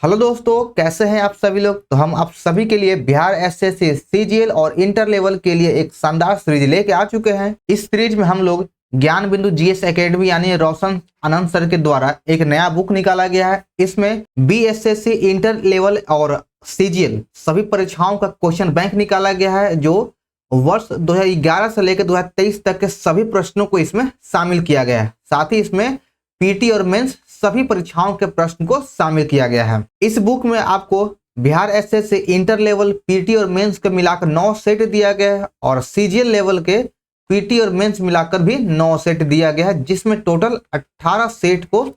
Hello दोस्तों, कैसे हैं आप सभी लोग। तो हम आप सभी के लिए बिहार एसएससी सीजीएल और इंटर लेवल के लिए एक शानदार सीरीज लेके आ चुके हैं। इस सीरीज में हम लोग ज्ञान बिंदु जीएस एकेडमी यानी रोशन आनंद सर के द्वारा एक नया बुक निकाला गया है। इसमें बीएसएससी इंटर लेवल और सीजीएल सभी परीक्षाओं का क्वेश्चन बैंक निकाला गया है, जो वर्ष 2011 से लेकर 2023 तक के सभी प्रश्नों को इसमें शामिल किया गया है। साथ ही इसमें पीटी और मेंस सभी परीक्षाओं के प्रश्न को शामिल किया गया है। इस बुक में आपको Bihar SSC inter level PT और मेंस के मिलाकर 9 सेट दिया गया है और सीजीएल लेवल के पीटी और मेंस मिलाकर भी 9 सेट दिया गया है, जिसमें टोटल 18 सेट को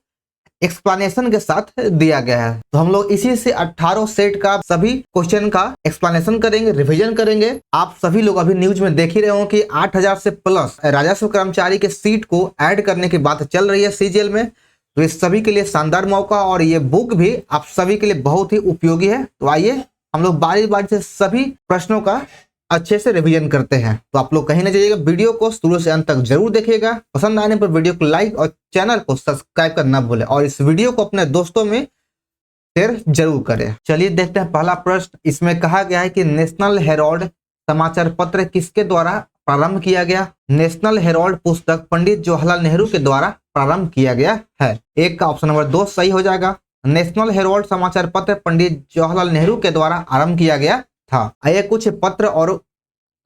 एक्सप्लेनेशन के साथ दिया गया है। तो हम लोग इसी से 18 सेट का सभी क्वेश्चन का एक्सप्लेनेशन करेंगे, रिवीजन करेंगे। आप सभी लोग अभी न्यूज में देख ही रहे हो कि 8000 से प्लस राजस्व कर्मचारी के सीट को ऐड करने की बात चल रही है सीजीएल में। तो इस सभी के लिए शानदार मौका और ये बुक भी आप सभी के लिए बहुत ही उपयोगी है। तो आइए हम लोग बारी बारी से सभी प्रश्नों का अच्छे से रिवीजन करते हैं। तो आप लोग कहीं ना जाइएगा, वीडियो को शुरू से अंत तक जरूर देखिएगा। पसंद आने पर वीडियो को लाइक और चैनल को सब्सक्राइब करना भूलें और इस वीडियो को अपने दोस्तों में शेयर जरूर करें। चलिए देखते हैं पहला प्रश्न। इसमें कहा गया है कि नेशनल हेराल्ड समाचार पत्र किसके द्वारा प्रारंभ किया गया। नेशनल हेराल्ड पुस्तक पंडित जवाहरलाल नेहरू के द्वारा प्रारंभ किया गया है। एक का ऑप्शन नंबर 2 सही हो जाएगा। नेशनल हेराल्ड समाचार पत्र पंडित जवाहरलाल नेहरू के द्वारा आरंभ किया गया था। ये कुछ पत्र और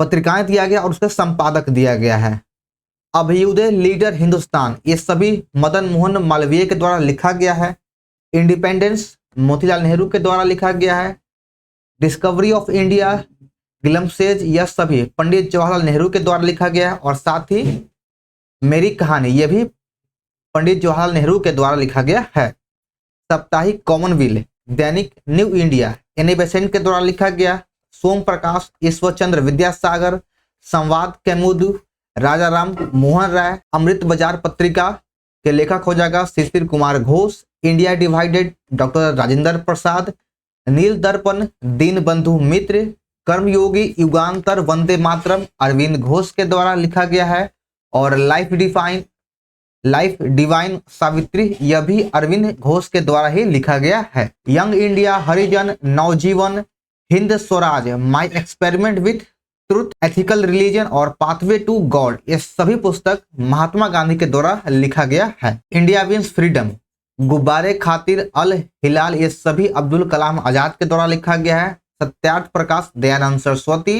पत्रिकाएं दिया गया और उसका संपादक दिया गया है। अभ्युदय, लीडर हिंदुस्तान, ये सभी मदन मोहन मालवीय के द्वारा लिखा गया है। इंडिपेंडेंस मोतीलाल नेहरू के द्वारा लिखा गया है। डिस्कवरी ऑफ इंडिया, ग्लिम्पसेज, यह सभी पंडित जवाहरलाल नेहरू के द्वारा लिखा गया है। और साथ ही मेरी कहानी, यह भी पंडित जवाहरलाल नेहरू के द्वारा लिखा गया है। साप्ताहिक कॉमनवेल्थ, दैनिक न्यू इंडिया, एनी बेसेंट के द्वारा लिखा गया। सोम प्रकाश, ईश्वरचंद्र विद्यासागर, संवाद कैमुदु, राजा राम मोहन राय, अमृत बाजार पत्रिका के लेखक हो जाएगा Shishir Kumar Ghosh. India divided, doctor Rajendra Prasad. Neel Darpan, Deen बंधु मित्र। कर्मयोगी, युगांतर, वंदे मातरम, अरविंद घोष के द्वारा लिखा गया है। और लाइफ डिवाइन सावित्री, यह भी अरविंद घोष के द्वारा ही लिखा गया है। Young India, Harijan, Navjivan, Hind Swaraj, my experiment with truth, ethical religion और पाथवे टू गॉड, ये सभी पुस्तक महात्मा गांधी के द्वारा लिखा गया है। इंडिया विंस फ्रीडम, गुब्बारे खातिर, अल हिलाल, ये सभी अब्दुल कलाम आजाद के द्वारा लिखा गया है। Satyarth Prakash, Dayanand Saraswati.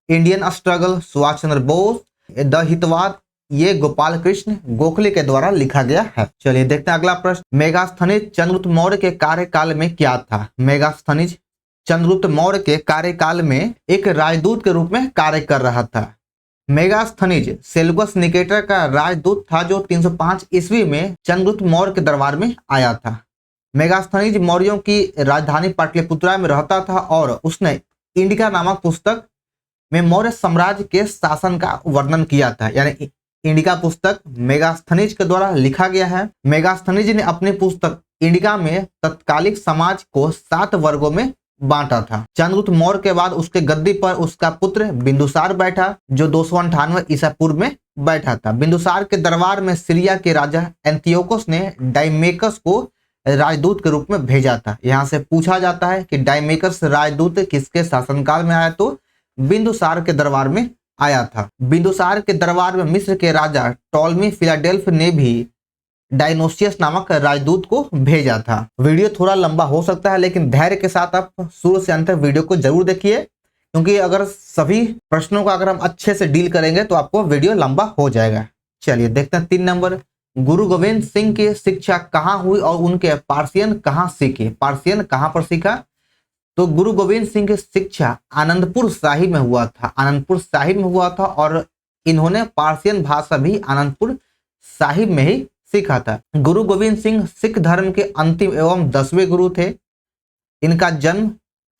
Indian struggle, Subhash Chandra Bose. The Hitavada, ये गोपाल कृष्ण गोखले के द्वारा लिखा गया है। चलिए देखते हैं अगला प्रश्न। मेगास्थनीज चंद्रगुप्त मौर्य के कार्यकाल में क्या था। मेगास्थनीज चंद्रगुप्त मौर्य के कार्यकाल में एक राजदूत के रूप में कार्य कर रहा था। मेगास्थनीज सेल्युकस निकेटर का राजदूत था, जो 305 ईस्वी में चंद्रगुप्त मौर्य के दरबार में आया था। मेगास्थनीज मौर्यों की राजधानी पाटलिपुत्रा में रहता था और उसने इंडिका नामक पुस्तक में मौर्य साम्राज्य के शासन का वर्णन किया था। यानी इंडिका पुस्तक मेगास्थनीज के द्वारा लिखा गया है। मेगास्थनीज ने अपनी पुस्तक इंडिका में तत्कालिक समाज को 7 वर्गों में बांटा था। चंद्रगुप्त मौर्य के बाद उसके गद्दी पर उसका पुत्र बिंदुसार बैठा, जो 298 ईसा पूर्व में बैठा था। बिंदुसार के दरबार में सीरिया के राजा एंटियोकस ने डायमेकस को राजदूत के रूप में भेजा था। यहाँ से पूछा जाता है कि डायमेकस राजदूत किसके शासनकाल में आया, तो बिंदुसार के दरबार में आया था। बिंदुसार के दरबार में मिस्र के राजा टॉलमी फिलाडेल्फ ने भी डायनोसियस नामक राजदूत को भेजा था। वीडियो थोड़ा लंबा हो सकता है, लेकिन धैर्य के साथ आप शुरू से अंत तक वीडियो को जरूर देखिए, क्योंकि अगर सभी प्रश्नों का अगर हम अच्छे से डील करेंगे तो आपको वीडियो लंबा हो जाएगा। चलिए देखते हैं 3 नंबर। गुरु गोविंद सिंह की शिक्षा कहाँ हुई और उनके पार्सियन कहाँ सीखे। पार्सियन कहाँ पर सीखा, तो गुरु गोविंद सिंह की शिक्षा आनंदपुर साहिब में हुआ था। आनंदपुर साहिब में हुआ था और इन्होंने पार्सियन भाषा भी आनंदपुर साहिब में ही सीखा था। गुरु गोविंद सिंह सिख धर्म के अंतिम एवं 10वें गुरु थे। इनका जन्म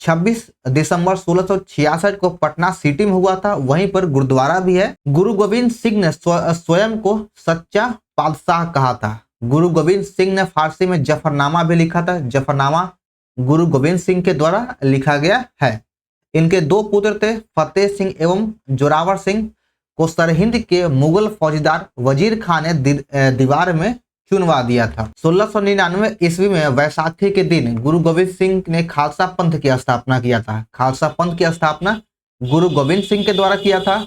26 दिसंबर 1666 को पटना सिटी में हुआ था। वहीं पर गुरुद्वारा भी है। गुरु गोविंद सिंह ने स्वयं को सच्चा बादशाह कहा था। गुरु गोविंद सिंह ने फारसी में जफरनामा भी लिखा था। जफरनामा गुरु गोविंद सिंह के द्वारा लिखा गया है। इनके 2 पुत्र थे, फतेह सिंह एवं जोरावर सिंह को सरहिंद के मुगल फौजदार वजीर खान ने दीवार में चुनवा दिया था। 1699 ईस्वी में वैसाखी के दिन गुरु गोविंद सिंह ने खालसा पंथ की स्थापना किया था। खालसा पंथ की स्थापना गुरु गोविंद सिंह के द्वारा किया था।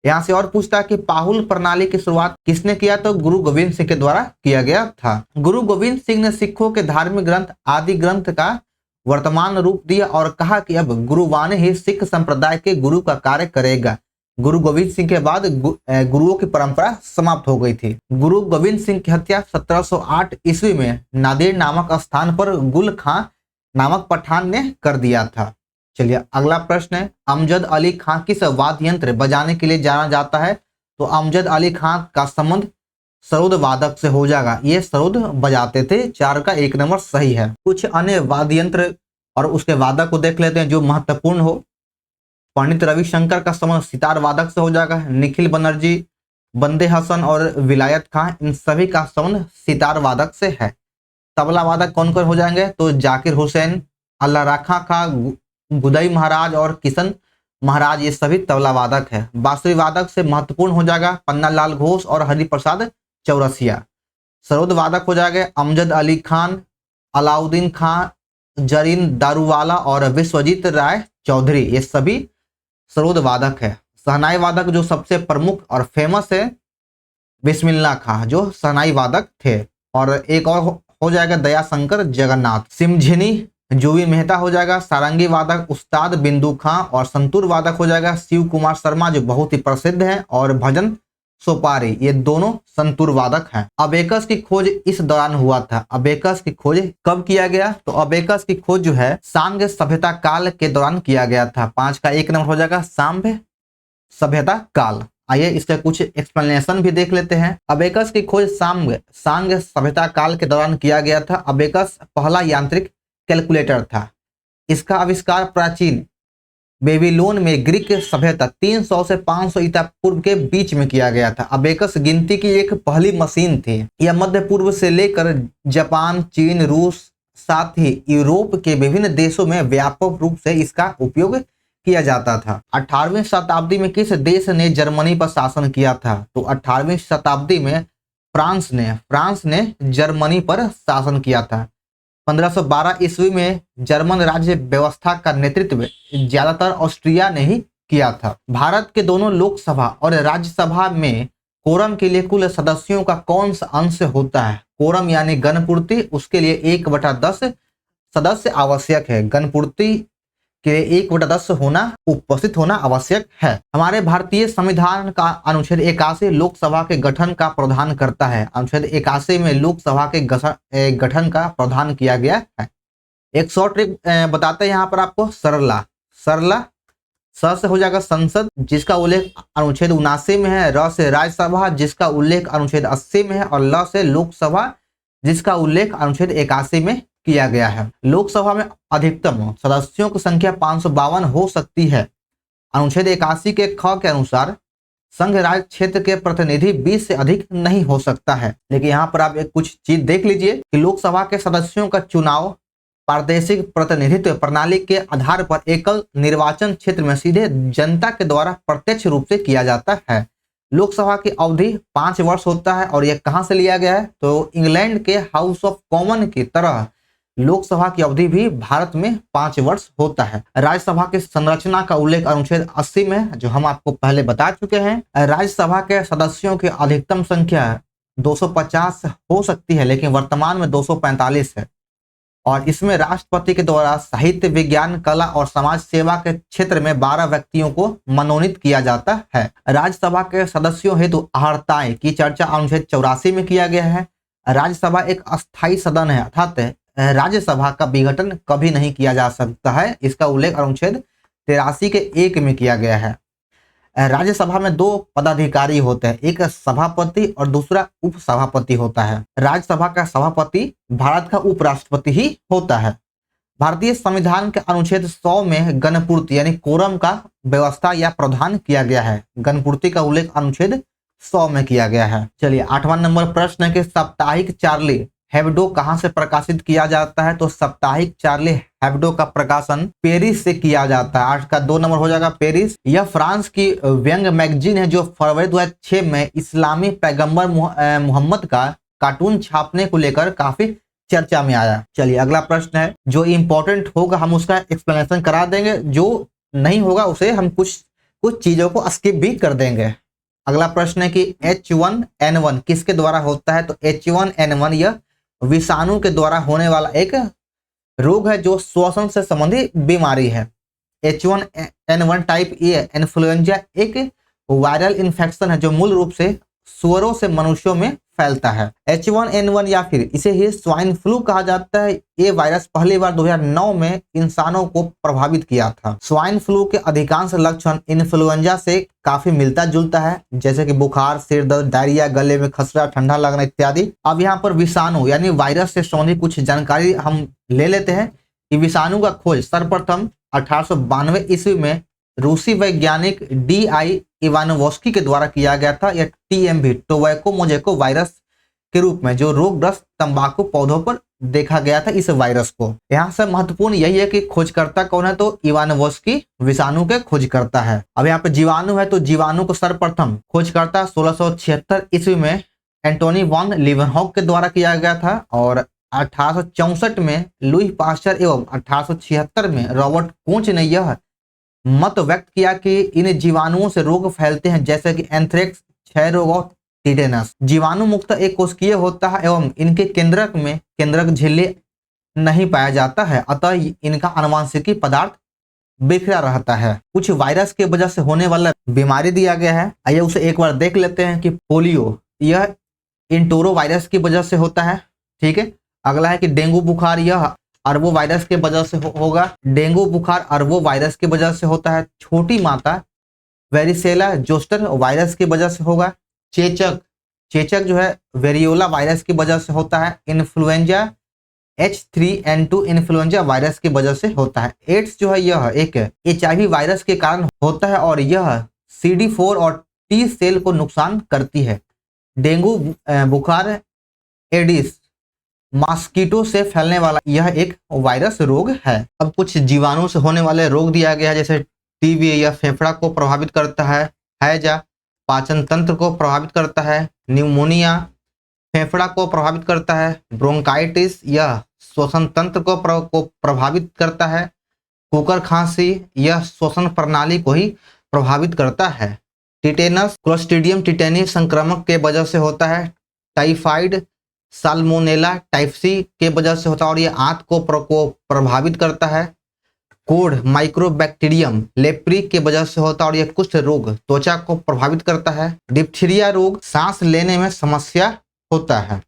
यहाँ से और पूछता कि पाहुल प्रणाली की शुरुआत किसने किया, तो गुरु गोविंद सिंह के द्वारा किया गया था। गुरु गोविंद सिंह ने सिखों के धार्मिक ग्रंथ आदि ग्रंथ का वर्तमान रूप दिया और कहा कि अब गुरुवाणी ही सिख संप्रदाय के गुरु का कार्य करेगा। गुरु गोविंद सिंह के बाद गुरुओं की परंपरा समाप्त हो गई थी। गुरु गोविंद सिंह की हत्या 1708 ईस्वी में नादेर नामक स्थान पर गुल खां नामक पठान ने कर दिया था। चलिए अगला प्रश्न है, अमजद अली खां किस वाद्य यंत्र बजाने के लिए जाना जाता है, तो अमजद अली खां का संबंध सरोद वादक से हो जाएगा। ये सरोद बजाते थे। 4 का 1 नंबर सही है। कुछ अन्य वाद्य यंत्र और उसके वादक को देख लेते हैं जो महत्वपूर्ण हो। पंडित रविशंकर का संबंध सितार वादक से हो जाएगा। निखिल बनर्जी, बंदे हसन और विलायत खां, इन सभी का संबंध सितार वादक से है। तबला वादक कौन कौन हो जाएंगे, तो जाकिर हुसैन, अल्लाह राखा खां, गुदई महाराज और किशन महाराज, ये सभी तबला वादक है। बांसुरी वादक से महत्वपूर्ण हो जाएगा पन्नालाल घोष और हरिप्रसाद चौरसिया। सरोद वादक हो जाएगा अमजद अली खान, अलाउद्दीन खां, जरीन दारूवाला और विश्वजीत राय चौधरी, ये सभी सरोद वादक है। शहनाई वादक जो सबसे प्रमुख और फेमस है बिस्मिल्लाह खां, जो शहनाई वादक थे। और एक और हो जाएगा दयाशंकर जगन्नाथ। सिमझिनी जुवी मेहता हो जाएगा। सारंगी वादक उस्ताद बिंदु खां और संतूर वादक हो जाएगा शिव कुमार शर्मा, जो बहुत ही प्रसिद्ध है। और भजन सोपारी, ये दोनों संतूर वादक हैं। अबेकस की खोज इस दौरान हुआ था। अबेकस की खोज कब किया गया, तो अबेकस की खोज जो है सांग सभ्यता काल के दौरान किया गया था। 5 का 1 नंबर हो जाएगा सांभ सभ्यता काल। आइए इसका कुछ एक्सप्लेनेशन भी देख लेते हैं। अबेकस की खोज सांग सभ्यता काल के दौरान किया गया था। अबेकस पहला यांत्रिक कैलकुलेटर था। इसका आविष्कार प्राचीन बेबीलोन में ग्रीक सभ्यता 300 से 500 ईसा पूर्व के बीच में किया गया था। अबेकस गिनती की एक पहली मशीन थी। यह मध्य पूर्व से लेकर जापान, चीन, रूस, साथ ही यूरोप के विभिन्न देशों में व्यापक रूप से इसका उपयोग किया जाता था। 18वीं शताब्दी में किस देश ने जर्मनी पर शासन किया था, तो 18वीं शताब्दी में फ्रांस ने जर्मनी पर शासन किया था। 1512 ईस्वी में जर्मन राज्य व्यवस्था का नेतृत्व ज्यादातर ऑस्ट्रिया ने ही किया था। भारत के दोनों लोकसभा और राज्यसभा में कोरम के लिए कुल सदस्यों का कौन सा अंश होता है? कोरम यानी गणपूर्ति, उसके लिए 1/10 सदस्य आवश्यक है। गणपूर्ति के 1/10 उपस्थित होना आवश्यक है। हमारे भारतीय संविधान का अनुच्छेद 81 लोकसभा के गठन का प्रावधान करता है। अनुच्छेद 81 में लोकसभा के गठन का प्रावधान किया गया है। एक शॉर्ट ट्रिक बताते हैं यहाँ पर आपको। सरला स से हो जाएगा संसद, जिसका उल्लेख अनुच्छेद 79 में है। र से राज्यसभा, जिसका उल्लेख अनुच्छेद 80 में है। और ल से लोकसभा, जिसका उल्लेख अनुच्छेद 81 में किया गया है। लोकसभा में अधिकतम सदस्यों की संख्या 552 हो सकती है। अनुच्छेद 81 के ख के अनुसार संघ राज्य क्षेत्र के प्रतिनिधि 20 से अधिक नहीं हो सकता है। लेकिन यहाँ पर आप एक कुछ चीज देख लीजिए कि लोकसभा के सदस्यों का चुनाव प्रादेशिक प्रतिनिधित्व प्रणाली के आधार पर एकल निर्वाचन क्षेत्र में सीधे जनता के द्वारा प्रत्यक्ष रूप से किया जाता है। लोकसभा की अवधि 5 वर्ष होता है। और यह कहाँ से लिया गया है, तो इंग्लैंड के हाउस ऑफ कॉमन की तरह लोकसभा की अवधि भी भारत में 5 वर्ष होता है। राज्यसभा की संरचना का उल्लेख अनुच्छेद 80 में, जो हम आपको पहले बता चुके हैं। राज्यसभा के सदस्यों की अधिकतम संख्या 250 हो सकती है, लेकिन वर्तमान में 245 है। और इसमें राष्ट्रपति के द्वारा साहित्य, विज्ञान, कला और समाज सेवा के क्षेत्र में 12 व्यक्तियों को मनोनीत किया जाता है। राज्यसभा के सदस्यों हेतु अहर्ताएं की चर्चा अनुच्छेद 84 में किया गया है। राज्यसभा एक अस्थायी सदन है, अर्थात राज्यसभा का विघटन कभी नहीं किया जा सकता है। इसका उल्लेख अनुच्छेद 83 के 1 में किया गया है। राज्यसभा में 2 पदाधिकारी होते हैं, एक सभापति और दूसरा उप सभापति होता है। राज्यसभा का सभापति भारत का उपराष्ट्रपति ही होता है। भारतीय संविधान के अनुच्छेद 100 में गणपूर्ति यानी कोरम का व्यवस्था या प्रावधान किया गया है। गणपूर्ति का उल्लेख अनुच्छेद 100 में किया गया है। चलिए 8वां नंबर प्रश्न है कि साप्ताहिक चार्ली हेब्डो कहां से प्रकाशित किया जाता है, तो साप्ताहिक चार्ली हेब्डो का प्रकाशन पेरिस से किया जाता है। 8 का 2 नंबर हो जाएगा पेरिस। यह फ्रांस की व्यंग मैगजीन है जो फरवरी 2006 में इस्लामी पैगंबर मोहम्मद का कार्टून छापने को लेकर काफी चर्चा में आया। चलिए अगला प्रश्न है, जो इंपॉर्टेंट होगा हम उसका एक्सप्लेनेशन करा देंगे, जो नहीं होगा उसे हम कुछ चीजों को स्किप भी कर देंगे। अगला प्रश्न है कि H1N1 किसके द्वारा होता है? तो H1N1 यह विषाणु के द्वारा होने वाला एक रोग है जो श्वसन से संबंधित बीमारी है। H1N1 टाइप ए इन्फ्लुएंजा एक वायरल इन्फेक्शन है जो मूल रूप से सुअरों से मनुष्यों में फैलता है। H1N1 या फिर इसे ही स्वाइन फ्लू कहा जाता है। ये वायरस पहली बार 2009 में इंसानों को प्रभावित किया था। स्वाइन फ्लू के अधिकांश लक्षण इन्फ्लुएंजा से काफी मिलता जुलता है, जैसे कि बुखार, सिर दर्द, डायरिया, गले में खसरा, ठंडा लगना इत्यादि। अब यहाँ पर विषाणु यानी वायरस से संबंधित कुछ जानकारी हम ले लेते हैं कि विषाणु का खोज सर्वप्रथम 1892 ईस्वी में रूसी वैज्ञानिक D.I. इवानोव्स्की के द्वारा किया गया था। यह TMV टोबैको मोजेको वायरस के रूप में जो रोगग्रस्त तंबाकू पौधों पर देखा गया था इस वायरस को। यहाँ से महत्वपूर्ण यही है कि खोजकर्ता कौन है? तो इवानोव्स्की विषाणु के खोजकर्ता है। अब यहाँ पे जीवाणु है, तो जीवाणु को सर्वप्रथम खोजकर्ता 1676 ईस्वी में एंटोनी वॉन लीवनहॉक के द्वारा किया गया था और 1864 में लुई पास्चर एवं 1876 में रॉबर्ट कोच ने यह मत व्यक्त किया कि इन जीवाणुओं से रोग फैलते हैं, जैसे कि एंथ्रेक्स, क्षय रोग और टिटेनस। जीवाणु मुक्त एक कोशिकीय होता है एवं इनके केंद्रक झिल्ली नहीं पाया जाता है, अतः इनका आनुवंशिकी पदार्थ बिखरा रहता है। कुछ वायरस के वजह से होने वाला बीमारी दिया गया है, आइए उसे एक बार देख लेते हैं कि पोलियो यह इंटोरो वायरस की वजह से होता है। ठीक है, अगला है कि डेंगू बुखार यह अरबो वायरस के वजह से होगा। डेंगू बुखार अरबो वायरस के वजह से होता है। छोटी माता वेरिसेला जोस्टर वायरस की वजह से होगा। चेचक जो है वेरियोला वायरस की वजह से होता है। इन्फ्लुएंजा H3N2 इन्फ्लुएंजा वायरस की वजह से होता है। एड्स जो है यह एक HIV वायरस के कारण होता है और यह CD4 और T सेल को नुकसान करती है। डेंगू बुखार एडिस मॉस्किटो से फैलने वाला यह एक वायरस रोग है। अब कुछ जीवाणु से होने वाले रोग दिया गया है, जैसे टीबी यह फेफड़ा को प्रभावित करता है। हैजा पाचन तंत्र को प्रभावित करता है। न्यूमोनिया फेफड़ा को प्रभावित करता है। ब्रोंकाइटिस यह श्वसन तंत्र को प्रभावित करता है। कुकर खांसी यह श्वसन प्रणाली को ही प्रभावित करता है। टिटेनस क्लोस्ट्रीडियम टिटेनी संक्रमक के वजह से होता है। टाइफाइड साल्मोनेला टाइफसी के वजह से होता है और ये आंत को प्रभावित करता है। कोड माइक्रोबैक्टीरियम लेप्री के वजह से होता है और यह कुष्ठ रोग त्वचा को प्रभावित करता है। डिप्थीरिया रोग सांस लेने में समस्या होता है।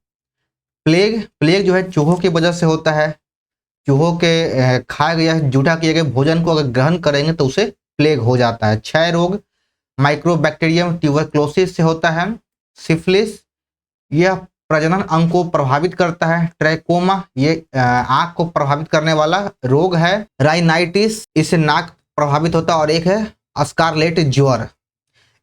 प्लेग जो है चूहों की वजह से होता है। चूहों के खाए गए जूठा किए गए भोजन को अगर ग्रहण करेंगे तो उसे प्लेग हो जाता है। क्षय रोग माइक्रोबैक्टीरियम ट्यूबरक्लोसिस से होता है। सिफिलिस यह प्रजनन अंग को प्रभावित करता है। ट्रैकोमा ये आंख को प्रभावित करने वाला रोग है। राइनाइटिस इससे नाक प्रभावित होता है और एक है स्कारलेट ज्वर।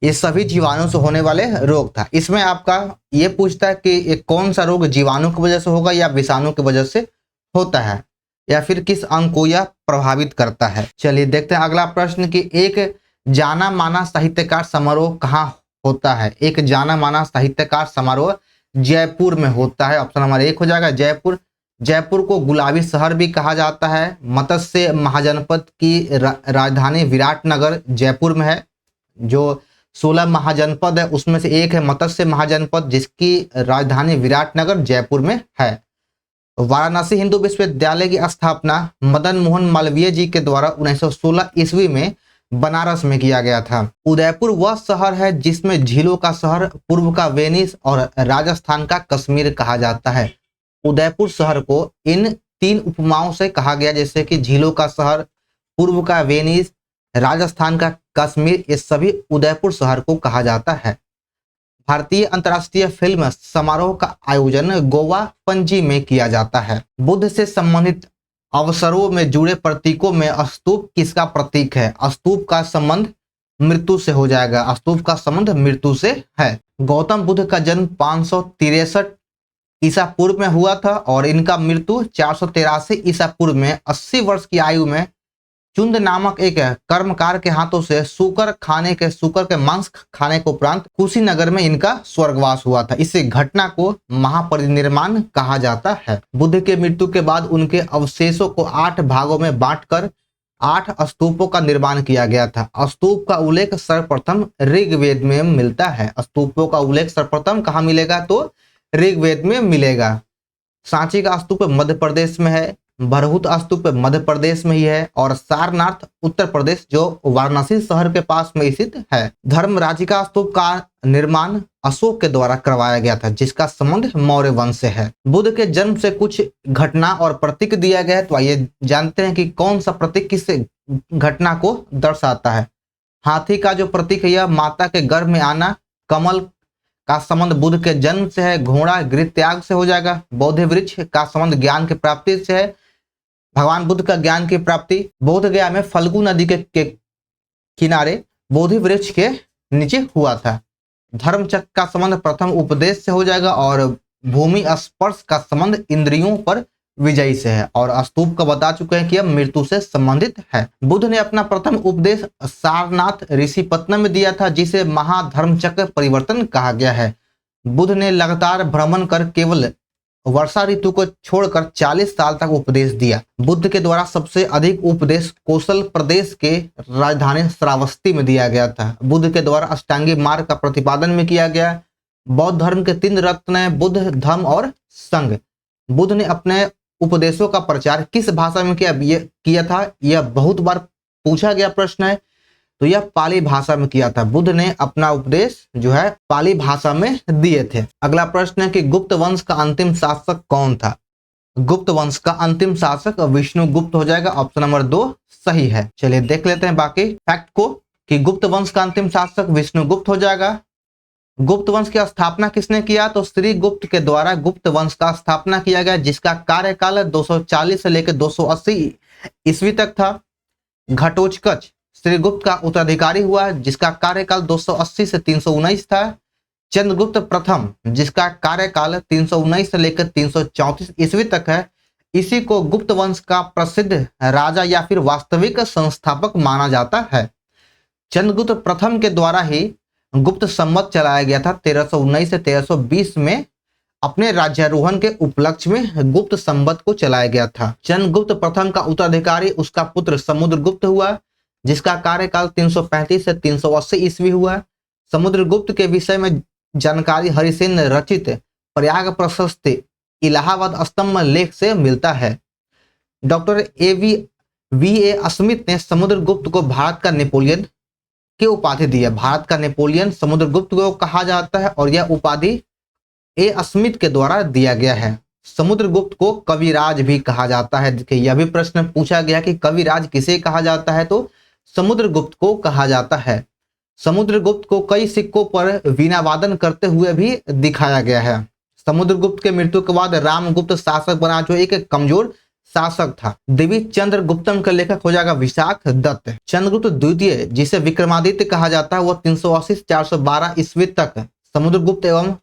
ये सभी जीवाणु से होने वाले रोग था। इसमें आपका ये पूछता है कि ये कौन सा रोग जीवाणु की वजह से होगा या विषाणु की वजह से होता है या फिर किस अंग को यह प्रभावित करता है। चलिए देखते हैं अगला प्रश्न कि एक जाना माना साहित्यकार समारोह कहाँ होता है। एक जाना माना साहित्यकार समारोह जयपुर में होता है। ऑप्शन नंबर 1 हो जाएगा जयपुर। जयपुर को गुलाबी शहर भी कहा जाता है। मत्स्य महाजनपद की राजधानी विराटनगर जयपुर में है। जो 16 महाजनपद है उसमें से एक है मत्स्य महाजनपद, जिसकी राजधानी विराटनगर जयपुर में है। वाराणसी हिंदू विश्वविद्यालय की स्थापना मदन मोहन मालवीय जी के द्वारा 1916 ईस्वी में बनारस में किया गया था। उदयपुर वह शहर है जिसमें झीलों का शहर, पूर्व का वेनिस और राजस्थान का कश्मीर कहा जाता है। उदयपुर शहर को इन 3 उपमाओं से कहा गया, जैसे कि झीलों का शहर, पूर्व का वेनिस, राजस्थान का कश्मीर, ये सभी उदयपुर शहर को कहा जाता है। भारतीय अंतर्राष्ट्रीय फिल्म समारोह का आयोजन गोवा पणजी में किया जाता है। बुद्ध से संबंधित अवसरों में जुड़े प्रतीकों में स्तूप किसका प्रतीक है? स्तूप का संबंध मृत्यु से हो जाएगा। स्तूप का संबंध मृत्यु से है। गौतम बुद्ध का जन्म 563 ईसा पूर्व में हुआ था और इनका मृत्यु 483 ईसा पूर्व में 80 वर्ष की आयु में चुंद नामक एक कर्मकार के हाथों से सूकर के मांस खाने के उपरांत कुशीनगर में इनका स्वर्गवास हुआ था। इस घटना को महापरिनिर्वाण कहा जाता है। बुद्ध के मृत्यु के बाद उनके अवशेषों को 8 भागों में बांटकर 8 स्तूपों का निर्माण किया गया था। स्तूप का उल्लेख सर्वप्रथम ऋग्वेद में मिलता है। स्तूपों का उल्लेख सर्वप्रथम कहाँ मिलेगा? तो ऋग्वेद में मिलेगा। सांची का स्तूप मध्य प्रदेश में है, बरहुत स्तूप मध्य प्रदेश में ही है, और सारनाथ उत्तर प्रदेश जो वाराणसी शहर के पास में स्थित है। धर्मराजिका स्तूप का निर्माण अशोक के द्वारा करवाया गया था, जिसका संबंध मौर्य वंश से है। बुद्ध के जन्म से कुछ घटना और प्रतीक दिया गया है, तो आइए जानते हैं कि कौन सा प्रतीक किस घटना को दर्शाता है। हाथी का जो प्रतीक है यह माता के गर्भ में आना, कमल का संबंध बुद्ध के जन्म से है, घोड़ा गृह त्याग से हो जाएगा, बोधि वृक्ष का संबंध ज्ञान की प्राप्ति से है, भगवान बुद्ध का ज्ञान की प्राप्ति बोध गया में फल्गु नदी के किनारे बोधि वृक्ष के नीचे हुआ था। धर्मचक्र का संबंध प्रथम उपदेश से हो जाएगा, और भूमि स्पर्श का संबंध इंद्रियों पर विजयी से है, और स्तूप का बता चुके हैं कि यह मृत्यु से संबंधित है। बुद्ध ने अपना प्रथम उपदेश सारनाथ ऋषिपत्तनम में दिया था, जिसे महाधर्मचक्र परिवर्तन कहा गया है। बुद्ध ने लगातार भ्रमण कर केवल वर्षा ऋतु को छोड़कर 40 साल तक उपदेश दिया। बुद्ध के द्वारा सबसे अधिक उपदेश कौशल प्रदेश के राजधानी श्रावस्ती में दिया गया था। बुद्ध के द्वारा अष्टांगी मार्ग का प्रतिपादन में किया गया। बौद्ध धर्म के 3 रत्न हैं, बुद्ध, धम्म और संघ। बुद्ध ने अपने उपदेशों का प्रचार किस भाषा में किया था? यह बहुत बार पूछा गया प्रश्न है, तो यह पाली भाषा में किया था। बुद्ध ने अपना उपदेश जो है पाली भाषा में दिए थे। अगला प्रश्न है कि गुप्त वंश का अंतिम शासक कौन था? गुप्त वंश का अंतिम शासक विष्णुगुप्त हो जाएगा। ऑप्शन नंबर 2 सही है। चलिए देख लेते हैं बाकी फैक्ट को कि गुप्त वंश का अंतिम शासक विष्णुगुप्त हो जाएगा। गुप्त वंश की स्थापना किसने किया? तो श्री गुप्त के द्वारा गुप्त वंश का स्थापना किया गया, जिसका कार्यकाल 240 से लेकर 280 ईस्वी तक था। घटोत्कच श्रीगुप्त का उत्तराधिकारी हुआ, जिसका कार्यकाल 280 से 319 था। चंद्रगुप्त प्रथम, जिसका कार्यकाल 319 से लेकर 334 ईस्वी तक है, इसी को गुप्त वंश का प्रसिद्ध राजा या फिर वास्तविक संस्थापक माना जाता है। चंद्रगुप्त प्रथम के द्वारा ही गुप्त संवत चलाया गया था। 1319 से 1320 में अपने राज्यारोहण के उपलक्ष्य में गुप्त संवत को चलाया गया था। चंद्रगुप्त प्रथम का उत्तराधिकारी उसका पुत्र समुद्रगुप्त हुआ, जिसका कार्यकाल 335 से 380 ईस्वी हुआ। समुद्रगुप्त के विषय में जानकारी हरिसेन रचित प्रयाग प्रशस्ति इलाहाबाद स्तंभ लेख से मिलता है। डॉक्टर वी ए स्मिथ ने समुद्रगुप्त को भारत का नेपोलियन की उपाधि दी है। भारत का नेपोलियन समुद्रगुप्त को कहा जाता है, और यह उपाधि ए स्मिथ के द्वारा दिया गया है। समुद्रगुप्त को कविराज भी कहा जाता है। देखिए यह भी प्रश्न पूछा गया कि कविराज किसे कहा जाता है, तो समुद्रगुप्त को कहा जाता है। समुद्रगुप्त को कई सिक्कों पर वीणा वादन करते हुए भी दिखाया गया है। समुद्रगुप्त के मृत्यु के बाद रामगुप्त शासक बना, जो एक कमजोर शासक था। देवी चंद्रगुप्तम का लेखक हो जाएगा विशाख दत्त। चंद्रगुप्त द्वितीय, जिसे विक्रमादित्य कहा जाता है, वह 380 से 412 ईस्वी तक समुद्रगुप्त एवं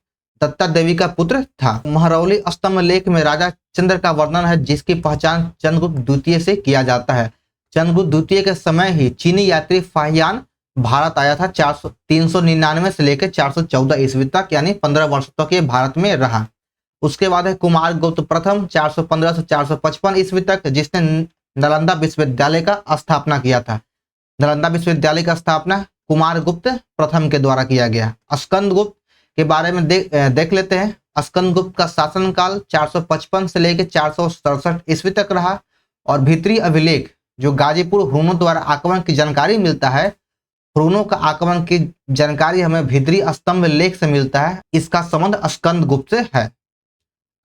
दत्ता देवी का पुत्र था। महरौली स्तंभ लेख में राजा चंद्र का वर्णन है, जिसकी पहचान चंद्रगुप्त द्वितीय से किया जाता है। चंद्रगुप्त द्वितीय के समय ही चीनी यात्री फाहियान भारत आया था। 399 से लेकर 414 ईस्वी तक, यानी 15 वर्ष तक ये भारत में रहा। उसके बाद है कुमार गुप्त प्रथम 415 से 455 ईस्वी तक, जिसने नालंदा विश्वविद्यालय का स्थापना किया था। नालंदा विश्वविद्यालय का स्थापना कुमार गुप्त प्रथम के द्वारा किया गया। स्कंदगुप्त के बारे में देख लेते हैं। स्कंदगुप्त का शासनकाल 455 से लेकर 467 ईस्वी तक रहा, और भीतरी अभिलेख जो गाजीपुर हुनों द्वारा आक्रमण की जानकारी मिलता है, हुनों का आक्रमण की जानकारी हमें भीतरी स्तंभ लेख से मिलता है। इसका संबंध स्कंदगुप्त से है।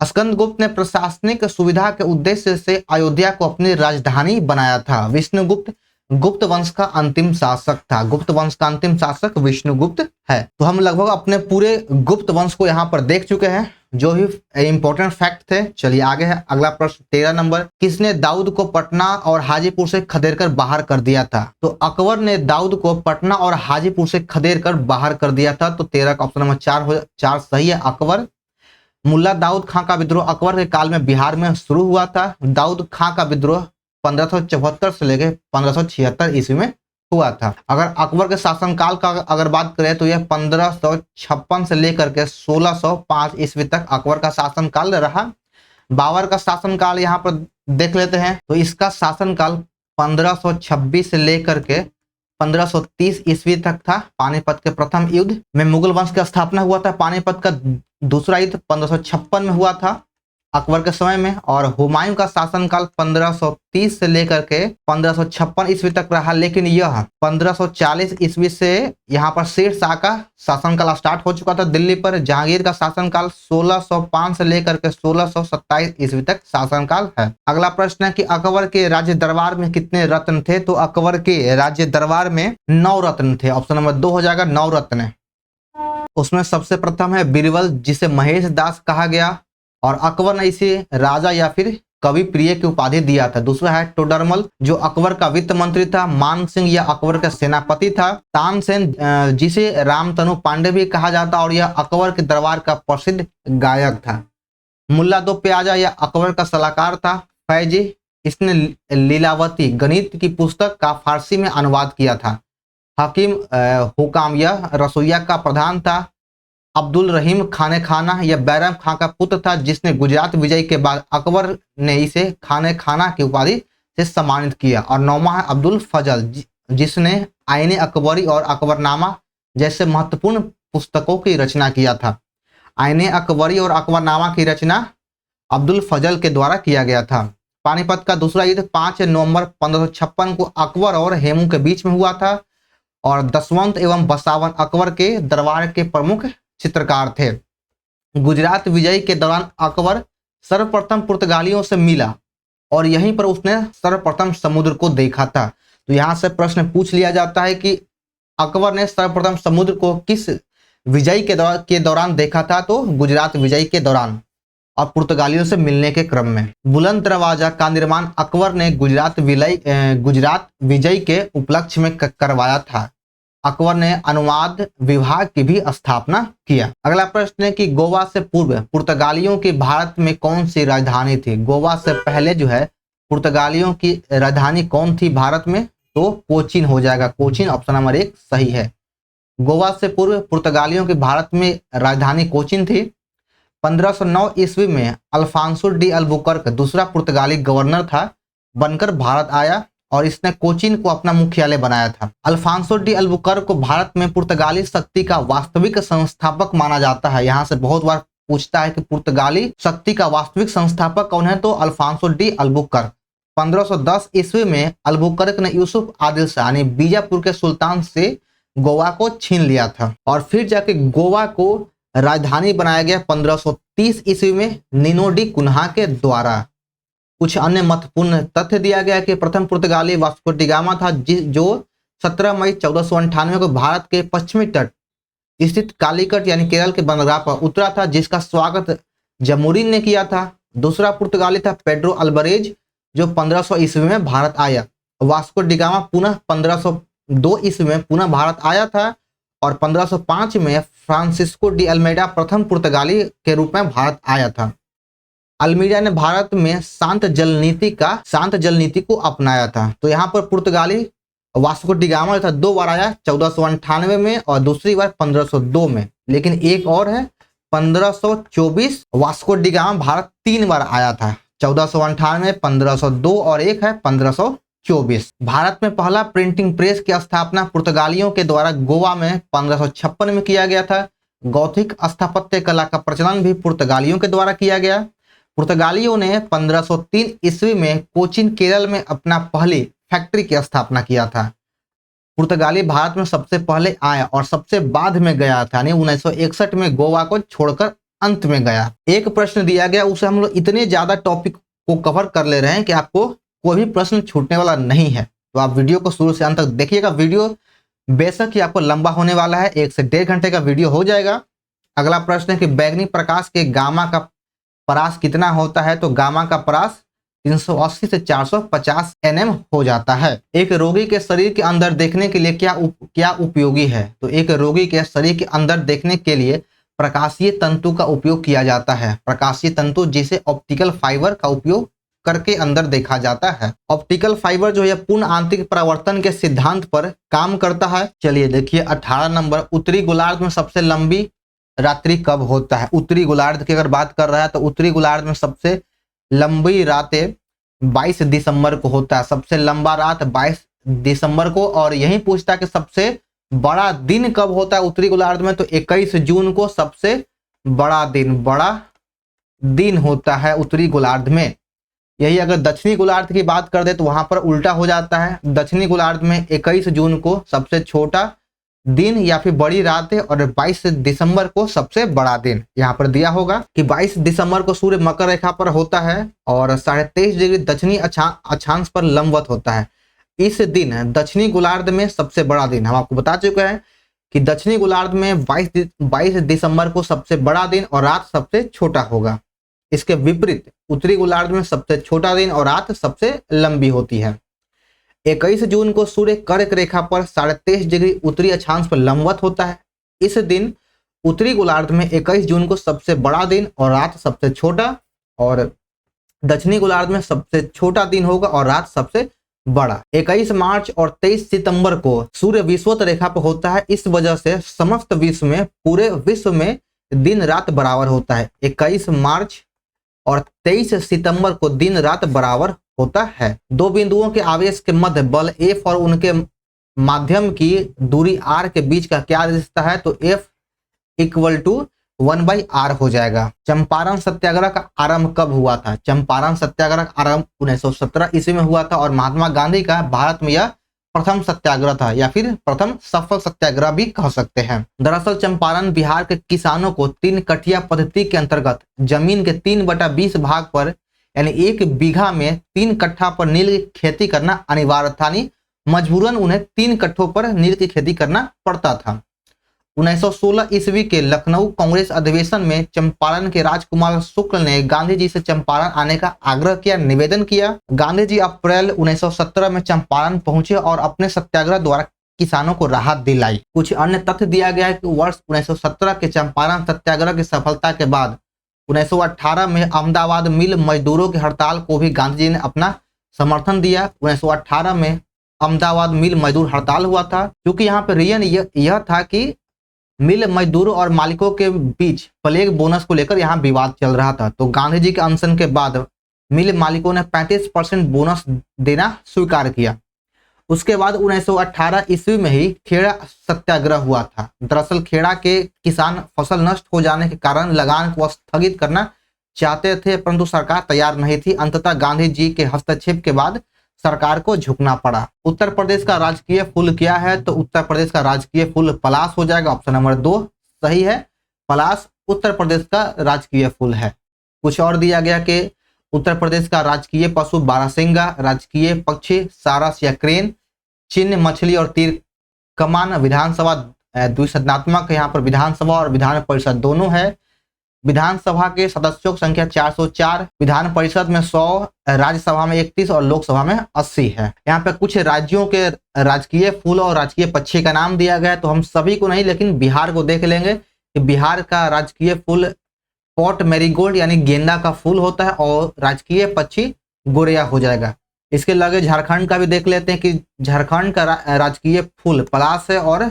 स्कंदगुप्त ने प्रशासनिक सुविधा के उद्देश्य से अयोध्या को अपनी राजधानी बनाया था। विष्णुगुप्त गुप्त वंश का अंतिम शासक था। गुप्त वंश का अंतिम शासक विष्णुगुप्त है। तो हम लगभग अपने पूरे गुप्त वंश को यहाँ पर देख चुके हैं, जो भी इंपॉर्टेंट फैक्ट थे। चलिए आगे है अगला प्रश्न 13 नंबर। किसने दाऊद को पटना और हाजीपुर से खदेड़कर बाहर कर दिया था? तो अकबर ने दाऊद को पटना और हाजीपुर से खदेड़कर बाहर कर दिया था। तो 13 का ऑप्शन नंबर 4 सही है, अकबर। मुल्ला दाऊद खां का विद्रोह अकबर के काल में बिहार में शुरू हुआ था। दाऊद खां का विद्रोह 1574 से लेकर 1576 ईस्वी में हुआ था। अगर अकबर के शासनकाल का अगर बात करें तो यह 1556 से लेकर के 1605 ईस्वी तक अकबर का शासनकाल रहा। बाबर का शासनकाल यहाँ पर देख लेते हैं, तो इसका शासनकाल 1526 से लेकर के 1530 ईस्वी तक था। पानीपत के प्रथम युद्ध में मुगल वंश की स्थापना हुआ था। पानीपत का दूसरा युद्ध 1556 में हुआ था अकबर के समय में। और हुमायूं का शासनकाल 1530 से लेकर के 1556 ईस्वी तक रहा, लेकिन यह 1540 ईस्वी से यहाँ पर शेर शाह का शासनकाल स्टार्ट हो चुका था दिल्ली पर। जहांगीर का शासनकाल 1605 से लेकर के 1627 ईस्वी तक शासनकाल है। अगला प्रश्न है कि अकबर के राज्य दरबार में कितने रत्न थे? तो अकबर के राज्य दरबार में 9 रत्न थे। ऑप्शन नंबर 2 हो जाएगा 9 रत्न। उसमें सबसे प्रथम है बीरबल, जिसे महेश दास कहा गया और अकबर ने इसे राजा या फिर कवि प्रिय की उपाधि दिया था। दूसरा है टोडरमल, जो अकबर का वित्त मंत्री था। मान सिंह यह अकबर का सेनापति था। तानसेन, जिसे रामतनु पांडे भी कहा जाता और यह अकबर के दरबार का प्रसिद्ध गायक था। मुल्ला दो प्याजा यह अकबर का सलाहकार था। फैजी, इसने लीलावती गणित की पुस्तक का फारसी में अनुवाद किया था। हकीम हुकाम यह रसोइया का प्रधान था। अब्दुल रहीम खाने खाना यह बैरम खां का पुत्र था, जिसने गुजरात विजय के बाद अकबर ने इसे खाने खाना की उपाधि से सम्मानित किया। और नौमा है अब्दुल फजल, जिसने आईने अकबरी और अकबरनामा जैसे महत्वपूर्ण पुस्तकों की रचना किया था। आईने अकबरी और अकबरनामा की रचना अब्दुल फजल के द्वारा किया गया था। पानीपत का दूसरा युद्ध 5 नवंबर 1556 को अकबर और हेमू के बीच में हुआ था। और दसवंत एवं बसावन अकबर के दरबार के प्रमुख चित्रकार थे। गुजरात विजय के दौरान अकबर सर्वप्रथम पुर्तगालियों से मिला और यहीं पर उसने सर्वप्रथम समुद्र को देखा था। तो यहाँ से प्रश्न पूछ लिया जाता है कि अकबर ने सर्वप्रथम समुद्र को किस विजय के दौरान देखा था? तो गुजरात विजय के दौरान और पुर्तगालियों से मिलने के क्रम में। बुलंद दरवाजा का निर्माण अकबर ने गुजरात विजय के उपलक्ष्य में करवाया था। अकबर ने अनुवाद विभाग की भी स्थापना किया। अगला प्रश्न है कि गोवा से पूर्व पुर्तगालियों की भारत में कौन सी राजधानी थी? गोवा से पहले जो है पुर्तगालियों की राजधानी कौन थी भारत में? तो कोचीन हो जाएगा। कोचीन ऑप्शन नंबर 1 सही है। गोवा से पूर्व पुर्तगालियों की भारत में राजधानी कोचीन थी। 1509 ईस्वी में अल्फांसो डी अल्बुकर्क दूसरा पुर्तगाली गवर्नर था, बनकर भारत आया और इसने कोचीन को अपना मुख्यालय बनाया था। अल्फांसो डी अल्बुकर्क को भारत में पुर्तगाली शक्ति का वास्तविक संस्थापक माना जाता है। यहाँ से बहुत बार पूछता है कि पुर्तगाली शक्ति का वास्तविक संस्थापक कौन है? तो अल्फांसो डी अल्बुकर्क। 1510 ईस्वी में अल्बुकर्क ने यूसुफ आदिल शाह यानी बीजापुर के सुल्तान से गोवा को छीन लिया था और फिर जाके गोवा को राजधानी बनाया गया 1530 ईस्वी में नीनो डी कुन्हा के द्वारा। कुछ अन्य महत्वपूर्ण तथ्य दिया गया कि प्रथम पुर्तगाली वास्को डी गामा था, जो 17 मई 1498 को भारत के पश्चिमी तट स्थित कालीकट यानी केरल के बंदरगाह पर उतरा था, जिसका स्वागत जमूरिन ने किया था। दूसरा पुर्तगाली था पेड्रो अल्बरेज, जो 1500 ईस्वी में भारत आया। वास्को डी गामा पुनः 1502 ईस्वी में पुनः भारत आया था और 1505 में फ्रांसिस्को डी अल्मेडा प्रथम पुर्तगाली के रूप में भारत आया था। अल्मीडा ने भारत में शांत जल नीति को अपनाया था। तो यहाँ पर पुर्तगाली वास्को डी गामा था 2 बार आया, 1498 में और दूसरी बार 1502 में। लेकिन एक और है 1524 वास्को डी गामा भारत 3 बार आया था, 1498, 1502 और एक है 1524। भारत में पहला प्रिंटिंग प्रेस की स्थापना पुर्तगालियों के द्वारा गोवा में 1556 में किया गया था। गौथिक स्थापत्य कला का प्रचलन भी पुर्तगालियों के द्वारा किया गया। पुर्तगालियों ने 1503 ईस्वी में कोचीन केरल में अपना पहली फैक्ट्री की स्थापना किया था। पुर्तगाली भारत में सबसे पहले आया और सबसे बाद में गया था, यानी 1961 में गोवा को छोड़कर अंत में गया। एक प्रश्न दिया गया, उसे हम लोग इतने ज्यादा टॉपिक को कवर कर ले रहे हैं कि आपको कोई भी प्रश्न छूटने वाला नहीं है। तो आप वीडियो को शुरू से अंत तक देखिएगा। वीडियो बेशक ही आपको लंबा होने वाला है, 1 से 1.5 घंटे का वीडियो हो जाएगा। अगला प्रश्न है कि बैगनी प्रकाश के गामा का परास कितना होता है? तो गामा का परास 380 से 450 nm हो जाता है। एक रोगी के शरीर के अंदर देखने के लिए क्या उपयोगी है? तो एक रोगी के शरीर के अंदर देखने के लिए प्रकाशीय तंतु का उपयोग किया जाता है। प्रकाशीय तंतु जिसे ऑप्टिकल फाइबर का उपयोग करके अंदर देखा जाता है। ऑप्टिकल फाइबर जो है पूर्ण आंतरिक परावर्तन के सिद्धांत पर काम करता है। चलिए देखिए 18 नंबर, उत्तरी गोलार्ध में सबसे लंबी रात्रि कब होता है? उत्तरी गोलार्ध की अगर बात कर रहा है तो उत्तरी गोलार्ध में सबसे लंबी रातें 22 दिसंबर को होता है। सबसे लंबा रात 22 दिसंबर को। और यही पूछता है कि सबसे बड़ा दिन कब होता है उत्तरी गोलार्ध में, तो 21 जून को सबसे बड़ा दिन होता है उत्तरी गोलार्ध में। यही अगर दक्षिणी गोलार्ध की बात कर दे तो वहां पर उल्टा हो जाता है। दक्षिणी गोलार्ध में 21 जून को सबसे छोटा दिन या फिर बड़ी रात है और 22 दिसंबर को सबसे बड़ा दिन। यहाँ पर दिया होगा कि 22 दिसंबर को सूर्य मकर रेखा पर होता है और 23.5 डिग्री दक्षिणी अक्षांश पर लंबवत होता है। इस दिन दक्षिणी गोलार्ध में सबसे बड़ा दिन, हम आपको बता चुके हैं कि दक्षिणी गोलार्ध में 22 दिसंबर को सबसे बड़ा दिन और रात सबसे छोटा होगा। इसके विपरीत उत्तरी गोलार्ध में सबसे छोटा दिन और रात सबसे लंबी होती है। 21 जून को सूर्य कर्क रेखा पर 23.5 डिग्री उत्तरी अक्षांश पर लंबवत होता है। इस दिन उत्तरी गोलार्ध में 21 जून को सबसे बड़ा दिन और रात सबसे छोटा, और दक्षिणी गोलार्ध में सबसे छोटा दिन होगा और रात सबसे बड़ा। 21 मार्च और 23 सितंबर को सूर्य विषुवत रेखा पर होता है। इस वजह से समस्त विश्व में, पूरे विश्व में दिन रात बराबर होता है। 21 मार्च और 23 सितंबर को दिन रात बराबर होता है। दो बिंदुओं के आवेश के मध्य बल F और उनके माध्यम की दूरी R के बीच का क्या रिश्ता है, तो F = 1/r हो जाएगा। चंपारण सत्याग्रह का आरंभ कब हुआ था? चंपारण सत्याग्रह का आरंभ 1917 ईस्वी में हुआ था और महात्मा गांधी का भारत में यह प्रथम सत्याग्रह था या फिर प्रथम सफल सत्याग्रह भी कह सकते हैं। दरअसल चंपारण बिहार के किसानों को 3 कठिया पद्धति के अंतर्गत जमीन के 3/20 भाग पर यानी 1 बीघा में 3 कट्ठा पर नील की खेती करना अनिवार्य था। मजबूरन उन्हें 3 कट्ठों पर नील की खेती करना पड़ता था। 1916 ईस्वी के लखनऊ कांग्रेस अधिवेशन में चंपारण के राजकुमार शुक्ल ने गांधी जी से चंपारण आने का आग्रह किया, निवेदन किया। गांधी जी अप्रैल 1917 में चंपारण पहुंचे और अपने सत्याग्रह द्वारा किसानों को राहत दिलाई। कुछ अन्य तथ्य दिया गया है कि वर्ष 1917 के चंपारण सत्याग्रह की सफलता के बाद 1918 में अहमदाबाद मिल मजदूरों की हड़ताल को भी गांधी जी ने अपना समर्थन दिया। 1918 में अहमदाबाद मिल मजदूर हड़ताल हुआ था, क्योंकि यहाँ पे रीजन यह था कि मिल मजदूरों और मालिकों के बीच प्लेग बोनस को लेकर यहाँ विवाद चल रहा था। तो गांधी जी के अनशन के बाद मिल मालिकों ने 35% बोनस देना स्वीकार किया। उसके बाद 1918 ईस्वी में ही खेड़ा सत्याग्रह हुआ था। दरअसल खेड़ा के किसान फसल नष्ट हो जाने के कारण लगान को स्थगित करना चाहते थे, परंतु सरकार तैयार नहीं थी। अंततः गांधी जी के हस्तक्षेप के बाद सरकार को झुकना पड़ा। उत्तर प्रदेश का राजकीय फूल क्या है? तो उत्तर प्रदेश का राजकीय फूल पलाश हो जाएगा। ऑप्शन नंबर 2 सही है, पलाश उत्तर प्रदेश का राजकीय फूल है। कुछ और दिया गया कि उत्तर प्रदेश का राजकीय पशु बारहसिंगा, राजकीय पक्षी सारस या क्रेन, चिन्ह मछली और तीर कमान। विधानसभा द्विसदनात्मक, यहाँ पर विधानसभा और विधान परिषद दोनों है। विधानसभा के सदस्यों की संख्या 404, विधान परिषद में 100, राज्यसभा में 31 और लोकसभा में 80 है। यहाँ पे कुछ राज्यों के राजकीय फूल और राजकीय पक्षी का नाम दिया गया है, तो हम सभी को नहीं लेकिन बिहार को देख लेंगे कि बिहार का राजकीय फूल पॉट मैरीगोल्ड यानी गेंदा का फूल होता है और राजकीय पक्षी गोरिया हो जाएगा। इसके लगे झारखंड का भी देख लेते हैं कि झारखंड का राजकीय फूल पलाश है और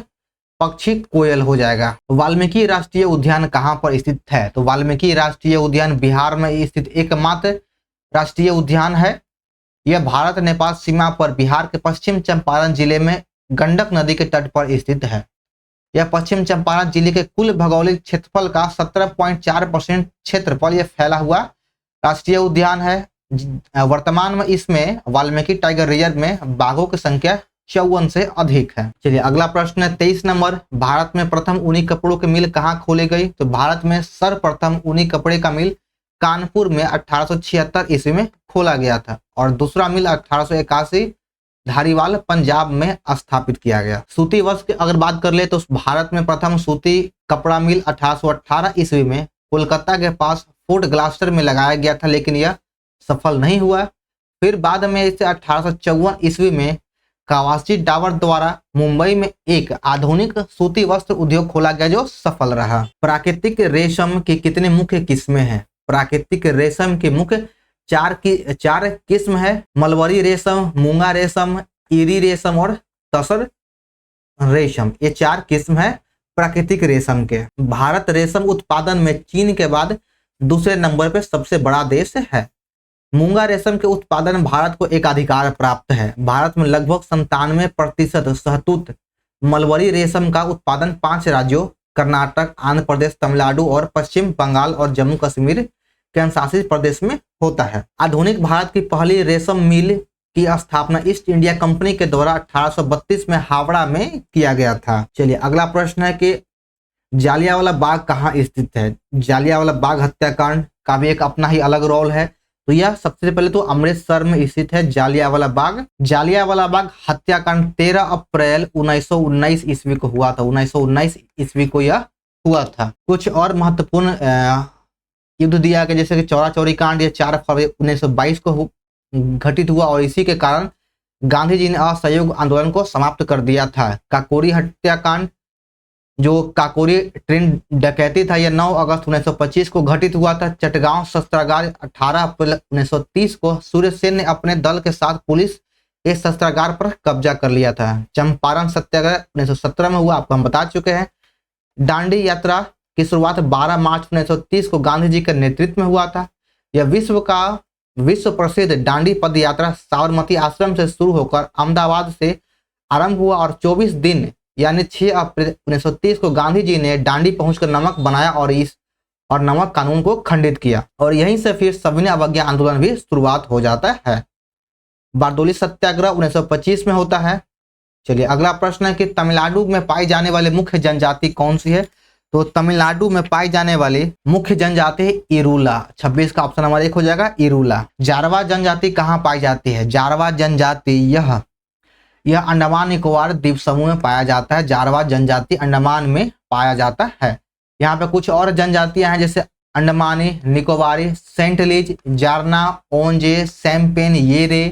पक्षी कोयल हो जाएगा। वाल्मीकि राष्ट्रीय उद्यान कहाँ पर स्थित है? तो वाल्मीकि राष्ट्रीय उद्यान बिहार में स्थित एकमात्र राष्ट्रीय उद्यान है। यह भारत नेपाल सीमा पर बिहार के पश्चिम चंपारण जिले में गंडक नदी के तट पर स्थित है। यह पश्चिम चंपारण जिले के कुल भौगोलिक क्षेत्रफल का 17.4% क्षेत्र पर यह फैला हुआ राष्ट्रीय उद्यान है। वर्तमान में इसमें वाल्मीकि टाइगर रिजर्व में बाघों की संख्या 54 से अधिक है। चलिए अगला प्रश्न है 23 नंबर, भारत में प्रथम ऊनी कपड़ों की मिल कहाँ खोली गई? तो भारत में सर्वप्रथम ऊनी कपड़े का मिल कानपुर में 1876 ईस्वी में खोला गया था और दूसरा मिल 1881 धारीवाल पंजाब में स्थापित किया गया। सूती वस्त्र की अगर बात कर ले तो भारत में प्रथम सूती कपड़ा मिल 1818 ईस्वी में कोलकाता के पास फोर्ट ग्लास्टर में लगाया गया था, लेकिन यह सफल नहीं हुआ। फिर बाद में इसे 1854 ईस्वी में कावासी डावर द्वारा मुंबई में एक आधुनिक सूती वस्त्र उद्योग खोला गया जो सफल रहा। प्राकृतिक रेशम की कितने मुख्य किस्में हैं? प्राकृतिक रेशम के मुख्य चार किस्म है, मलबरी रेशम, मूंगा रेशम, ईरी रेशम और तसर रेशम। ये 4 किस्म है प्राकृतिक रेशम के। भारत रेशम उत्पादन में चीन के बाद दूसरे नंबर पे सबसे बड़ा देश है। मूंगा रेशम के उत्पादन में भारत को एकाधिकार प्राप्त है। भारत में लगभग 97% शहतूत मलबरी रेशम का उत्पादन 5 राज्यों कर्नाटक, आंध्र प्रदेश, तमिलनाडु और पश्चिम बंगाल और जम्मू कश्मीर केंद्रशासित प्रदेश में होता है। आधुनिक भारत की पहली रेशम मिल की स्थापना ईस्ट इंडिया कंपनी के द्वारा 1832 में हावड़ा में किया गया था। चलिए अगला प्रश्न है कि जालियांवाला बाग कहाँ स्थित है। जालियांवाला बाग हत्याकांड का भी एक अपना ही अलग रोल है। तो यह सबसे पहले तो अमृतसर में स्थित है जालियांवाला बाग। जालियांवाला बाग हत्याकांड 13 अप्रैल 1919 ईस्वी को हुआ था। 1919 ईस्वी को यह हुआ था। कुछ और महत्वपूर्ण युद्ध दिया गया, जैसे कि चौरा चौरी कांड, यह 4 फरवरी 1922 को घटित हुआ और इसी के कारण गांधी जी ने असहयोग आंदोलन को समाप्त कर दिया था। काकोरी हत्याकांड, जो काकोरी ट्रेन डकैती था, यह 9 अगस्त 1925 को घटित हुआ था। चटगांव शस्त्रागार 18 अप्रैल 1930 को सूर्यसेन ने अपने दल के साथ पुलिस इस शस्त्रागार पर कब्जा कर लिया था। चंपारण सत्याग्रह 1917 में हुआ, आपको हम बता चुके हैं। दांडी यात्रा की शुरुआत 12 मार्च 1930 को गांधी जी के नेतृत्व में हुआ था। यह विश्व प्रसिद्ध दांडी पद यात्रा साबरमती आश्रम से शुरू होकर अहमदाबाद से आरंभ हुआ और 24 दिन यानी 6 अप्रैल 1930 को गांधी जी ने दांडी पहुंचकर नमक बनाया और नमक कानून को खंडित किया और यहीं से फिर सविनय अवज्ञा आंदोलन भी शुरुआत हो जाता है। बारदोली सत्याग्रह 1925 में होता है। चलिए अगला प्रश्न है कि तमिलनाडु में पाई जाने वाली मुख्य जनजाति कौन सी है। तो तमिलनाडु में पाई जाने वाली मुख्य जनजाति है इरूला। 26 का ऑप्शन नंबर 1 हो जाएगा इरूला। जारवा जनजाति कहाँ पाई जाती है। जारवा जनजाति यह अंडमान निकोबार द्वीप समूह में पाया जाता है। जारवा जनजाति अंडमान में पाया जाता है। यहाँ पे कुछ और जनजातियां हैं, जैसे अंडमानी, निकोबारी, सेंटलीज, जारना, ओंजे, सैम्पेन, येरे,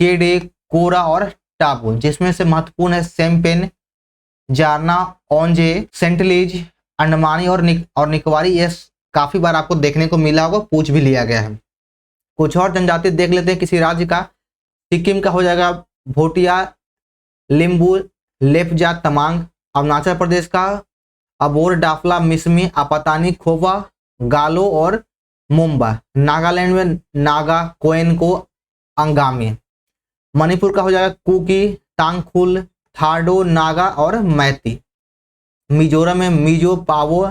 केडे, कोरा और टापू, जिसमें से महत्वपूर्ण है सैम्पेन, जारना, ओंजे, सेंटलीज, अंडमानी और निकोबारी। ये काफी बार आपको देखने को मिला होगा, पूछ भी लिया गया है। कुछ और जनजाति देख लेते हैं किसी राज्य का। सिक्किम का हो जाएगा भोटिया, लिम्बू, लेपजा, तमांग। अरुणाचल प्रदेश का अबोर, डाफला, मिसमी, आपातानी, खोवा, गालो और मुंबा। नागालैंड में नागा, कोएनको, अंगामी। मणिपुर का हो जाएगा कुकी, तांगखुल, थाडो, नागा और मैती। मिजोरम में मिजो, पावो,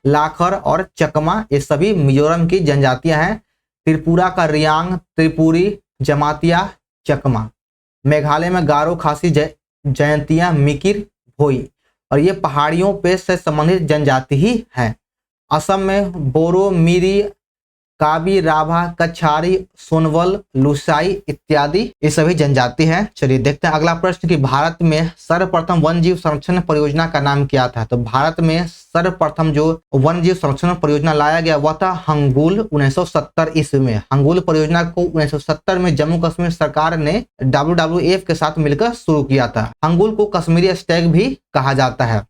लाखर और चकमा, ये सभी मिजोरम की जनजातियां हैं। त्रिपुरा का रियांग, त्रिपुरी, जमातिया, चकमा। मेघालय में गारो, खासी, जयंतिया, मिकिर, भोई और ये पहाड़ियों पे से संबंधित जनजाति ही हैं। असम में बोरो, मिरी, काबी, राभा, कछारी, सोनवल, लुसाई इत्यादि ये सभी जनजाति हैं। चलिए देखते हैं अगला प्रश्न कि भारत में सर्वप्रथम वन जीव संरक्षण परियोजना का नाम क्या था। तो भारत में सर्वप्रथम जो वन जीव संरक्षण परियोजना लाया गया वह था हंगुल 1970 ईस्वी में। हंगुल परियोजना को 1970 में जम्मू कश्मीर सरकार ने WWF के साथ मिलकर शुरू किया था। हंगुल को कश्मीरी स्टैग भी कहा जाता है।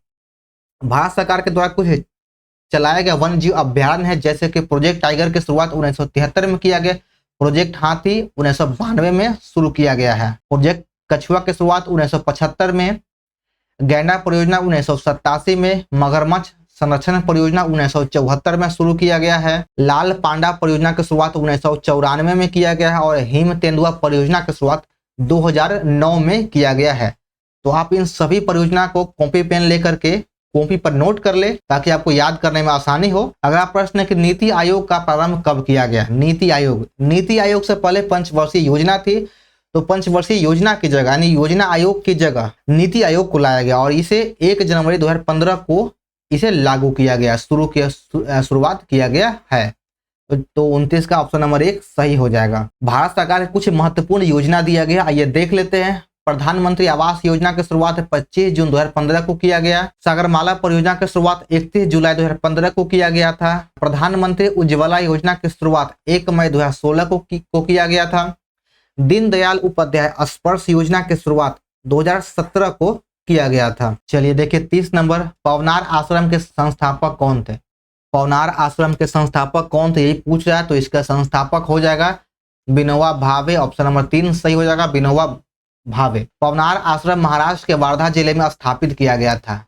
भारत सरकार के द्वारा कुछ चलाया गया वन जीव अभ्यारण्य है, जैसे कि प्रोजेक्ट टाइगर की शुरुआत 1973 में किया गया। प्रोजेक्ट हाथी 1992 में शुरू किया गया है। प्रोजेक्ट कछुआ की शुरुआत 1975 में, गैंडा परियोजना 1987 में, मगरमच्छ संरक्षण परियोजना 1974 में शुरू किया गया है। लाल पांडा परियोजना की शुरुआत 1994 में किया गया है और हिम तेंदुआ परियोजना की शुरुआत 2009 में किया गया है। तो आप इन सभी परियोजना को कॉपी पेन लेकर के कॉपी पर नोट कर ले ताकि आपको याद करने में आसानी हो। अगला प्रश्न है कि नीति आयोग का प्रारंभ कब किया गया। नीति आयोग से पहले पंचवर्षीय योजना थी, तो पंचवर्षीय योजना की जगह यानी योजना आयोग की जगह नीति आयोग को लाया गया और इसे 1 जनवरी 2015 को इसे लागू किया गया, शुरुआत किया गया है। तो 29 का ऑप्शन नंबर 1 सही हो जाएगा। भारत सरकार के कुछ महत्वपूर्ण योजना दिया गया, आइए देख लेते हैं। प्रधानमंत्री आवास योजना की शुरुआत 25 जून 2015 को किया गया। सागरमाला परियोजना की शुरुआत 31 जुलाई 2015 को किया गया था। प्रधानमंत्री उज्ज्वला योजना की शुरुआत 1 मई 2016 को किया गया था। दीनदयाल उपाध्याय स्पर्श योजना की शुरुआत 2017 को किया गया था। चलिए देखिए 30 नंबर, पवनार आश्रम के संस्थापक कौन थे। पवनार आश्रम के संस्थापक कौन थे, यही पूछ रहा है। तो इसका संस्थापक हो जाएगा विनोबा भावे। ऑप्शन नंबर 3 सही हो जाएगा, विनोबा भावे। पवनार आश्रम महाराष्ट्र के वर्धा जिले में स्थापित किया गया था।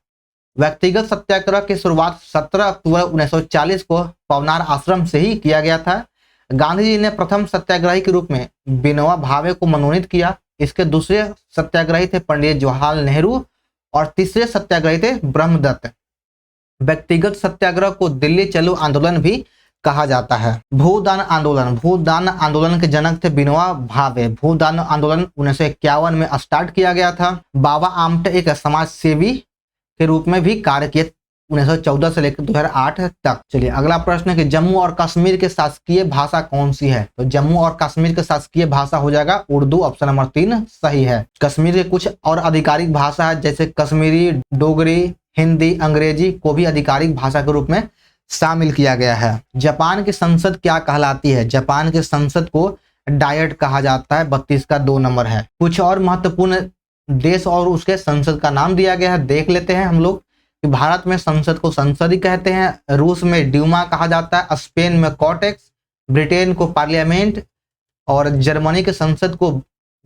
व्यक्तिगत सत्याग्रह की शुरुआत 17 अक्टूबर 1940 को पवनार आश्रम से ही किया गया था। गांधी जी ने प्रथम सत्याग्रही के रूप में विनोबा भावे को मनोनीत किया। इसके दूसरे सत्याग्रही थे पंडित जवाहरलाल नेहरू और तीसरे सत्याग्रही थे ब्रह्मदत्त। व्यक्तिगत सत्याग्रह को दिल्ली चलो आंदोलन भी कहा जाता है। भूदान आंदोलन के जनक थे विनोबा भावे। भूदान आंदोलन 1951 में स्टार्ट किया गया था। बाबा आमटे एक समाज सेवी के रूप में भी कार्य किए 1914 से लेकर 2008 तक। चलिए अगला प्रश्न है कि जम्मू और कश्मीर के शासकीय भाषा कौन सी है। तो जम्मू और कश्मीर के शासकीय भाषा हो जाएगा उर्दू। ऑप्शन नंबर 3 सही है। कश्मीर के कुछ और आधिकारिक भाषा है, जैसे कश्मीरी, डोगरी, हिंदी, अंग्रेजी को भी आधिकारिक भाषा के रूप में शामिल किया गया है। जापान की संसद क्या कहलाती है। जापान की संसद को डायट कहा जाता है। 32 का 2 नंबर है। कुछ और महत्वपूर्ण देश और उसके संसद का नाम दिया गया है, देख लेते हैं हम लोग। कि भारत में संसद को संसद ही कहते हैं, रूस में ड्यूमा कहा जाता है, स्पेन में कॉर्टेक्स, ब्रिटेन को पार्लियामेंट और जर्मनी के संसद को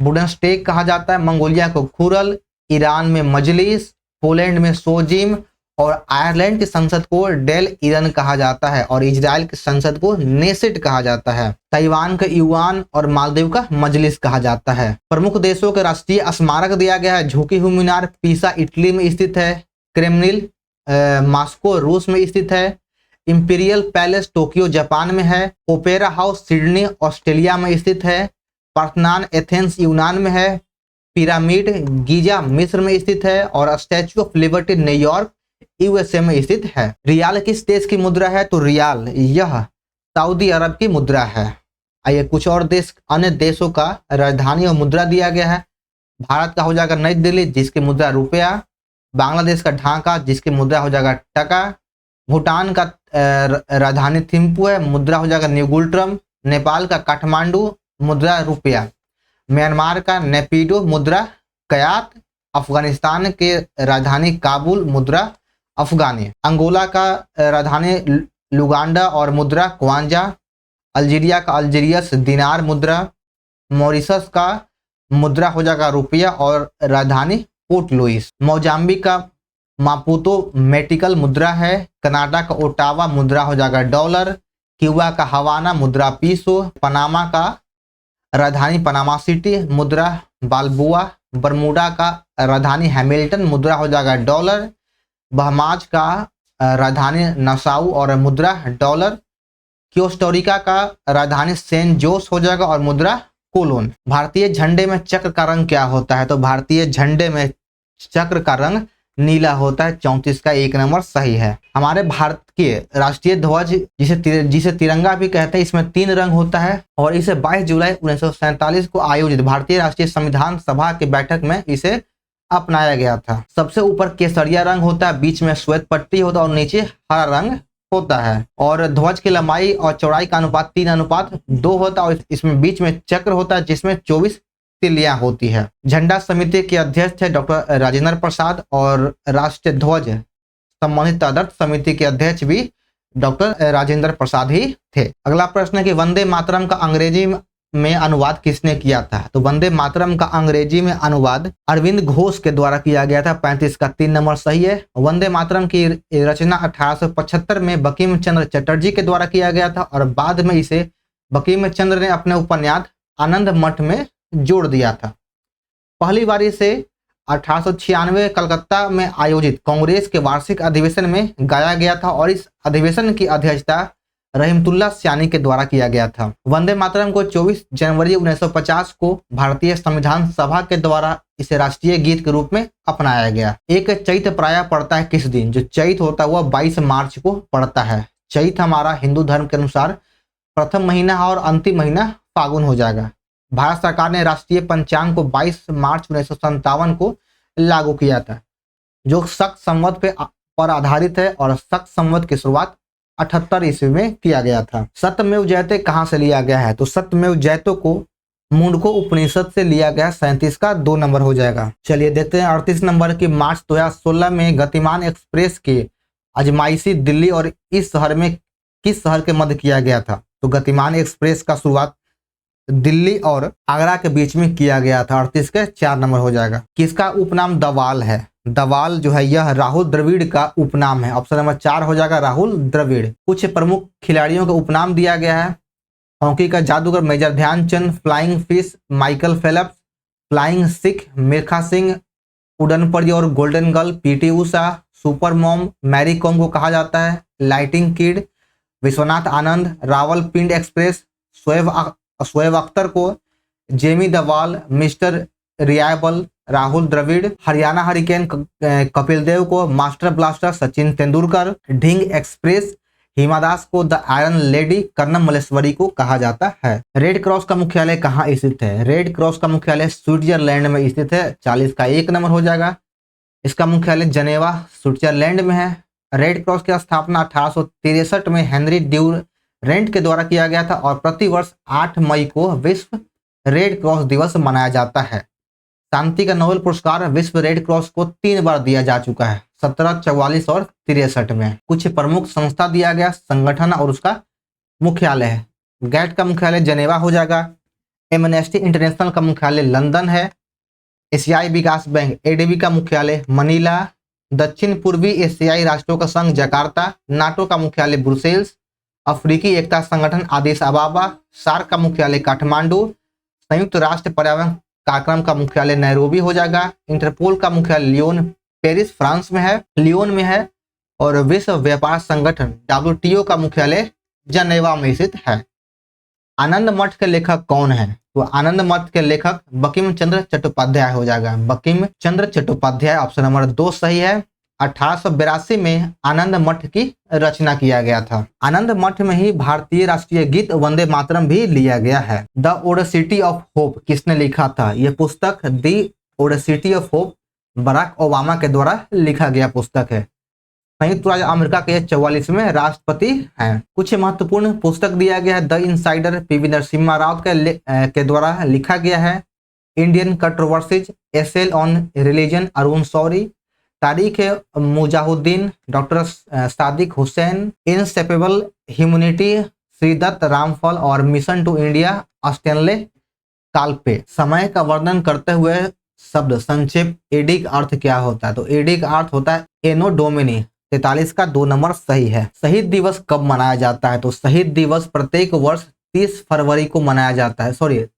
बुंडेस्टैग कहा जाता है, मंगोलिया को खुरल, ईरान में मजलिस, पोलैंड में सोजिम और आयरलैंड की संसद को डेल ईरन कहा जाता है और इजराइल की संसद को नेसेट कहा जाता है। ताइवान का युआन और मालदीव का मजलिस कहा जाता है। प्रमुख देशों के राष्ट्रीय स्मारक दिया गया है। झुकी हुई मीनार पीसा इटली में स्थित है। क्रेमलिन मॉस्को रूस में स्थित है। इंपीरियल पैलेस टोक्यो जापान में है। ओपेरा हाउस सिडनी ऑस्ट्रेलिया में स्थित है। पार्थेनॉन एथेंस यूनान में है। पिरामिड गीजा मिस्र में स्थित है और statue of liberty New York USA में स्थित है। रियाल किस देश की मुद्रा है। तो रियाल यह सऊदी अरब की मुद्रा है। आइए कुछ और देश अन्य देशों का राजधानी और मुद्रा दिया गया है। भारत का हो जाएगा नई दिल्ली जिसकी मुद्रा रुपया। बांग्लादेश का ढाका जिसकी मुद्रा हो जाएगा टका। भूटान का राजधानी थिम्पू है, मुद्रा हो जाएगा न्यूगुल्ट्रम। नेपाल का काठमांडू मुद्रा रुपया। म्यांमार का नेपिडो मुद्रा कयात। अफगानिस्तान के राजधानी काबुल मुद्रा अफगानी। अंगोला का राजधानी लुगांडा और मुद्रा क्वांजा। अल्जीरिया का अल्जीरियस दिनार मुद्रा। मॉरिशस का मुद्रा हो जाएगा रुपया और राजधानी पोर्ट लुइस। मोजाम्बिक का मापुतो मेटिकल मुद्रा है। कनाडा का ओटावा मुद्रा हो जाएगा डॉलर। क्यूबा का हवाना मुद्रा पीसो। पनामा का राजधानी पनामा सिटी मुद्रा बालबुआ। बरमूडा का राजधानी हैमिल्टन मुद्रा हो जाएगा डॉलर। बहमाज का राजधानी नसाउ और मुद्रा डॉलर। कोस्टारिका का राजधानी सेंट जोस हो जाएगा और मुद्रा कोलोन। भारतीय झंडे में चक्र का रंग क्या होता है। तो भारतीय झंडे में चक्र का रंग नीला होता है। 34 का 1 नंबर सही है। हमारे भारत के राष्ट्रीय ध्वज जिसे तिरंगा भी कहते हैं, इसमें 3 रंग होता है और इसे 22 जुलाई 1947 को आयोजित भारतीय राष्ट्रीय संविधान सभा की बैठक में इसे अपनाया गया था। सबसे ऊपर केसरिया रंग होता है, बीच में श्वेत पट्टी होता है और नीचे हरा रंग होता है। और ध्वज की लंबाई और चौड़ाई का अनुपात 3:2 होता है और इसमें बीच में चक्र होता है जिसमें 24 तिलियां होती है। झंडा समिति के अध्यक्ष है डॉक्टर राजेंद्र प्रसाद और राष्ट्रीय ध्वज संबंधित तदर्थ समिति के अध्यक्ष भी डॉक्टर राजेंद्र प्रसाद ही थे। अगला प्रश्न है कि वंदे मातरम का अंग्रेजी में अनुवाद किसने किया था। तो वंदे मातरम का अंग्रेजी में अनुवाद अरविंद घोष के द्वारा किया गया था। 35 का 3 नंबर सही है। वंदे मातरम की रचना 1875 में बंकिम चंद्र चटर्जी के द्वारा किया गया था और बाद में इसे बंकिम चंद्र ने अपने उपन्यास आनंद मठ में जोड़ दिया था। पहली बार इसे 1896 कलकत्ता में आयोजित कांग्रेस के वार्षिक अधिवेशन में गाया गया था और इस अधिवेशन की अध्यक्षता रहीमतुल्लाह सियानी के द्वारा किया गया था। वंदे मातरम को 24 जनवरी 1950 को भारतीय संविधान सभा के द्वारा इसे राष्ट्रीय गीत के रूप में अपनाया गया। एक चैत प्रायः पड़ता है किस दिन। जो चैत होता है वह 22 मार्च को पड़ता है। चैत हमारा हिंदू धर्म के अनुसार प्रथम महीना और अंतिम महीना फागुन हो जाएगा। भारत सरकार ने राष्ट्रीय पंचांग को 22 मार्च 1957 को लागू किया था, जो शक संवत पर आधारित है और शक संवत की शुरुआत 78 ईस्वी में किया गया था। सत्यमेव जयते कहाँ से लिया गया है। तो सत्यमेव जयते को मुंडको उपनिषद से लिया गया। 37 का 2 नंबर हो जाएगा। चलिए देखते हैं 38 नंबर की मार्च 2016 में गतिमान एक्सप्रेस के आजमाइशी दिल्ली और इस शहर में किस शहर के मध्य किया गया था? तो गतिमान एक्सप्रेस का शुरुआत दिल्ली और आगरा के बीच में किया गया था। 38 के 4 नंबर हो जाएगा। किसका उपनाम दवाल है? दवाल जो है यह राहुल द्रविड़ का उपनाम है। ऑप्शन नंबर 4 हो जाएगा राहुल द्रविड़। कुछ प्रमुख खिलाड़ियों का उपनाम दिया गया है। हॉकी का जादूगर major Dhyanchand, flying fish Michael Phelps, flying Sikh Milkha Singh, उड़न परी और golden girl PT Usha, super mom Mary Kom को कहा जाता है, lightning kid Vishwanath Anand, Rawalpindi express Shoaib Akhtar को, जेमी the wall, mister reliable Rahul Dravid, Haryana hurricane Kapil Dev को, master blaster Sachin Tendulkar, Dhing express Hima Das को, the iron lady Karnam Malleswari को कहा जाता है। रेड क्रॉस का मुख्यालय कहाँ स्थित है? रेड क्रॉस का मुख्यालय स्विट्जरलैंड में स्थित है। 40 का 1 नंबर हो जाएगा। इसका मुख्यालय जनेवा स्विट्जरलैंड में है। रेड क्रॉस की स्थापना 1863 में हेनरी ड्यूरेंट के द्वारा किया गया था और प्रतिवर्ष 8 मई को विश्व रेड क्रॉस दिवस मनाया जाता है। शांति का नोबेल पुरस्कार विश्व रेड क्रॉस को 3 बार दिया जा चुका है, 17, 44 और 63 में। कुछ प्रमुख संस्था दिया गया संगठन और उसका मुख्यालय है। गैट का मुख्यालय जनेवा हो जाएगा। एमनेस्टी इंटरनेशनल का मुख्यालय लंदन है। एशियाई विकास बैंक एडीबी का मुख्यालय मनीला। दक्षिण पूर्वी एशियाई राष्ट्रों का संघ जकार्ता। नाटो का मुख्यालय ब्रुसेल्स। अफ्रीकी एकता संगठन आदिस अबाबा। सार्क का मुख्यालय काठमांडू। संयुक्त राष्ट्र पर्यावरण कार्यक्रम का मुख्यालय नैरोबी हो जाएगा। इंटरपोल का मुख्यालय लियोन पेरिस फ्रांस में है, लियोन में है। और विश्व व्यापार संगठन WTO का मुख्यालय जनेवा में स्थित है। आनंद मठ के लेखक कौन है? तो आनंद मठ के लेखक बंकिम चंद्र चट्टोपाध्याय हो जाएगा। बंकिम चंद्र चट्टोपाध्याय ऑप्शन नंबर 2 सही है। 1882 में आनंद मठ की रचना किया गया था। आनंद मठ में ही भारतीय राष्ट्रीय गीत वंदे मातरम भी लिया गया है। द ओडेसिटी ऑफ होप किसने लिखा था? यह पुस्तक the audacity of hope Barack Obama के द्वारा लिखा गया पुस्तक है। संयुक्त राज्य अमेरिका के 44वें राष्ट्रपति हैं। कुछ महत्वपूर्ण पुस्तक दिया गया है। The insider PV Narasimha Rao के द्वारा लिखा गया है। Indian controversies essays on religion Arun Shourie. Tarikh Mujahideen doctor Sadiq Hussain. Inseparable humanity Shridath Ramphal और मिशन टू इंडिया स्टैनले कालपे। समय का वर्णन करते हुए शब्द संक्षेप एडी का अर्थ क्या होता है? तो एडी का अर्थ होता है एनो डोमिनी। 43 का 2 नंबर सही है। शहीद दिवस कब मनाया जाता है? तो शहीद दिवस प्रत्येक वर्ष 30 फरवरी को मनाया जाता है,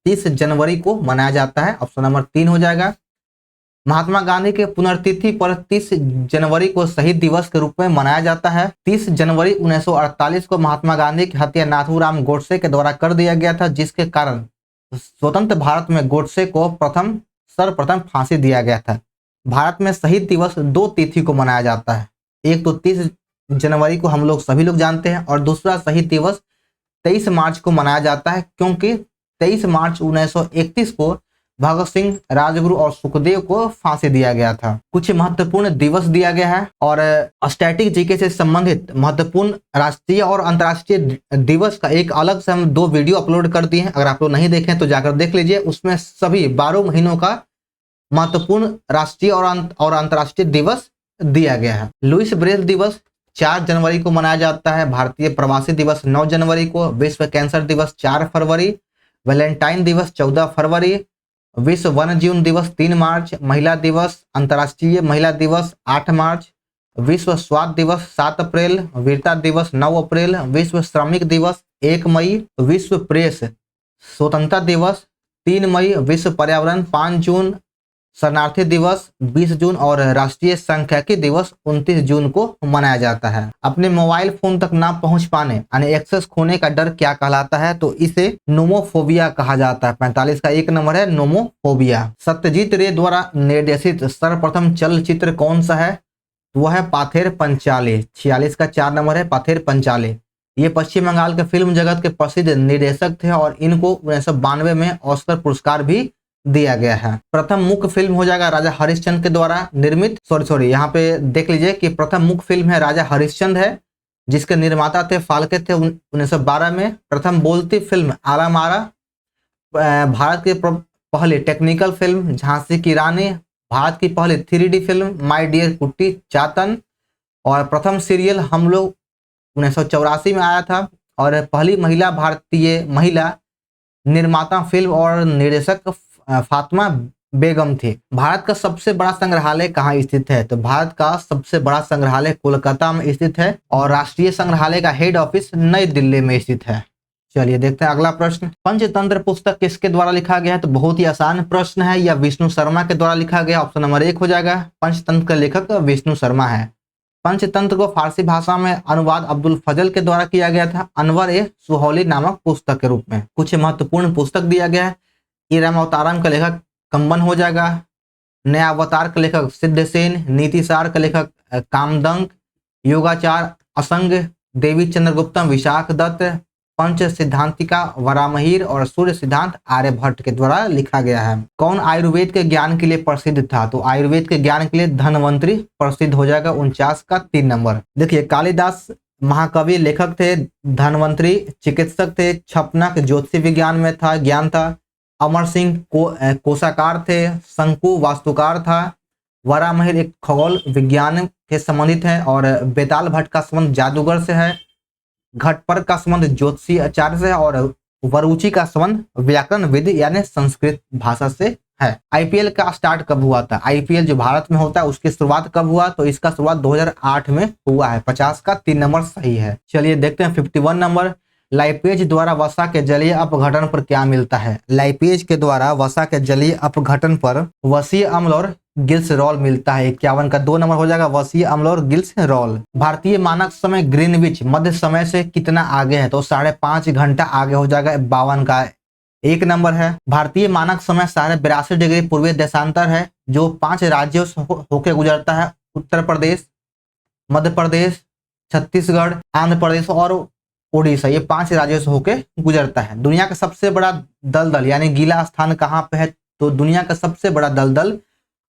30 जनवरी को मनाया जाता है। ऑप्शन नंबर 3 हो जाएगा। महात्मा गांधी के पुण्यतिथि पर 30 जनवरी को शहीद दिवस के रूप में मनाया जाता है। 30 जनवरी 1948 को महात्मा गांधी की हत्या नाथूराम गोडसे के द्वारा कर दिया गया था, जिसके कारण स्वतंत्र भारत में गोडसे को सर्वप्रथम फांसी दिया गया था। भारत में शहीद दिवस 2 तिथि को मनाया जाता है। एक तो 30 जनवरी को हम लोग सभी लोग जानते हैं और दूसरा शहीद दिवस 23 मार्च को मनाया जाता है, क्योंकि 23 मार्च 1931 को भगत सिंह, राजगुरु और सुखदेव को फांसी दिया गया था। कुछ महत्वपूर्ण दिवस दिया गया है और स्टैटिक जीके से संबंधित महत्वपूर्ण राष्ट्रीय और अंतर्राष्ट्रीय दिवस का एक अलग से हम 2 वीडियो अपलोड कर दिए हैं। अगर आप लोग नहीं देखें तो जाकर देख लीजिए। उसमें सभी 12 महीनों का महत्वपूर्ण राष्ट्रीय और अंतर्राष्ट्रीय दिवस दिया गया है। लुइस ब्रेल दिवस 4 जनवरी को मनाया जाता है। भारतीय प्रवासी दिवस 9 जनवरी को। विश्व कैंसर दिवस 4 फरवरी। वैलेंटाइन दिवस 14 फरवरी। विश्व वन्य जीवन दिवस 3 मार्च। महिला दिवस, अंतर्राष्ट्रीय महिला दिवस 8 मार्च। विश्व स्वास्थ्य दिवस 7 अप्रैल। वीरता दिवस 9 अप्रैल। विश्व श्रमिक दिवस 1 मई। विश्व प्रेस स्वतंत्रता दिवस 3 मई। विश्व पर्यावरण 5 जून। शरणार्थी दिवस 20 जून और राष्ट्रीय सांख्यिकी दिवस 29 जून को मनाया जाता है। अपने मोबाइल फोन तक ना पहुंच पाने यानी एक्सेस खोने का डर क्या कहलाता है? तो इसे नोमोफोबिया कहा जाता है। 45 का 1 नंबर है नोमोफोबिया। सत्यजीत रे द्वारा निर्देशित सर्वप्रथम चलचित्र कौन सा है? वह है पाथेर पंचाली। 46 का 4 नंबर है पाथेर पंचाली। ये पश्चिम बंगाल के फिल्म जगत के प्रसिद्ध निर्देशक थे और इनको 1992 में ऑस्कर पुरस्कार भी दिया गया है। प्रथम मुख्य फिल्म हो जाएगा राजा हरिश्चंद्र के द्वारा निर्मित। यहाँ पे देख लीजिए कि प्रथम मुख्य फिल्म है राजा हरिश्चंद्र है, जिसके निर्माता थे फाल्के थे। 1912 में प्रथम बोलती फिल्म आरा मारा। भारत की पहली टेक्निकल फिल्म झांसी की रानी। भारत की पहली 3D फिल्म माय डियर कुट्टी चातन। और प्रथम सीरियल हम लोग 1984 में आया था और पहली महिला भारतीय महिला निर्माता फिल्म और निर्देशक फातिमा बेगम थी। भारत का सबसे बड़ा संग्रहालय कहाँ स्थित है? तो भारत का सबसे बड़ा संग्रहालय कोलकाता में स्थित है और राष्ट्रीय संग्रहालय का हेड ऑफिस नई दिल्ली में स्थित है। चलिए देखते हैं अगला प्रश्न। पंचतंत्र पुस्तक किसके द्वारा लिखा गया है? तो बहुत ही आसान प्रश्न है। यह विष्णु शर्मा के द्वारा लिखा गया। ऑप्शन नंबर 1 हो जाएगा। पंचतंत्र का लेखक विष्णु शर्मा है। पंचतंत्र को फारसी भाषा में अनुवाद अब्दुल फजल के द्वारा किया गया था अनवर ए सुहौली नामक पुस्तक के रूप में। कुछ महत्वपूर्ण पुस्तक दिया गया है। इरामावतारम का लेखक कंबन हो जाएगा। नया अवतार का लेखक सिद्धसेन। नीतिसार का लेखक कामदंक। योगाचार असंग देवी चंद्रगुप्तम विशाख दत्त। पंच सिद्धांतिका वरामहिर और सूर्य सिद्धांत आर्यभट्ट के द्वारा लिखा गया है। कौन आयुर्वेद के ज्ञान के लिए प्रसिद्ध था? तो आयुर्वेद के ज्ञान के लिए धन्वंतरी प्रसिद्ध हो जाएगा। 49 का 3 नंबर। देखिए कालिदास महाकवि लेखक थे। धन्वंतरी चिकित्सक थे। छपनक ज्योतिषी विज्ञान में था ज्ञान था। अमर सिंह कोशाकार थे। शंकु वास्तुकार था। वरामहिर एक खगोल विज्ञान के संबंधित है और बेताल भट्ट का संबंध जादूगर से है। घटपर का संबंध ज्योतिषी आचार्य से है और वरुचि का संबंध व्याकरण विधि यानी संस्कृत भाषा से है। आईपीएल का स्टार्ट कब हुआ था? आईपीएल जो भारत में होता है उसकी शुरुआत कब हुआ? तो इसका शुरुआत 2008 में हुआ है। 50 का 3 नंबर सही है। चलिए देखते हैं 51 नंबर। लाइपेज द्वारा वसा के जलीय अपघटन पर क्या मिलता है? लाइपेज के द्वारा वसा के जलीय अपघटन पर वसीय अम्ल और गिल्सरॉल मिलता है। 51 का 2 नंबर हो जाएगा। वसीय अम्ल और गिल्सरॉल। भारतीय मानक समय ग्रीनविच मध्य समय से कितना आगे है? तो 5.5 घंटा आगे हो जाएगा। 52 का 1 नंबर है। भारतीय मानक समय 82.5 डिग्री पूर्वीय देशांतर है जो 5 राज्यों से होकर गुजरता है। उत्तर प्रदेश, मध्य प्रदेश, छत्तीसगढ़, आंध्र प्रदेश और ओडिशा, ये 5 राज्यों से होकर गुजरता है। दुनिया का सबसे बड़ा दलदल यानी गीला स्थान कहाँ पे है? तो दुनिया का सबसे बड़ा दलदल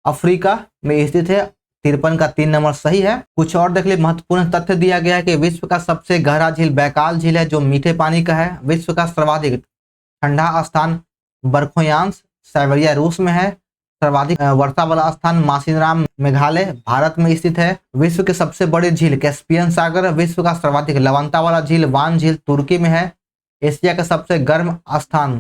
अफ्रीका में स्थित है। 53 का 3 नंबर सही है। कुछ और देख ले। महत्वपूर्ण तथ्य दिया गया है कि विश्व का सबसे गहरा झील बैकाल झील है जो मीठे पानी का है। विश्व का सर्वाधिक ठंडा स्थान बर्फोयांश साइबेरिया रूस में है। सर्वाधिक वर्षा वाला स्थान मासिनराम मेघालय भारत में स्थित है। विश्व के सबसे बड़ी झील कैस्पियन सागर। विश्व का सर्वाधिक लवणता वाला झील वान झील तुर्की में है। एशिया का सबसे गर्म स्थान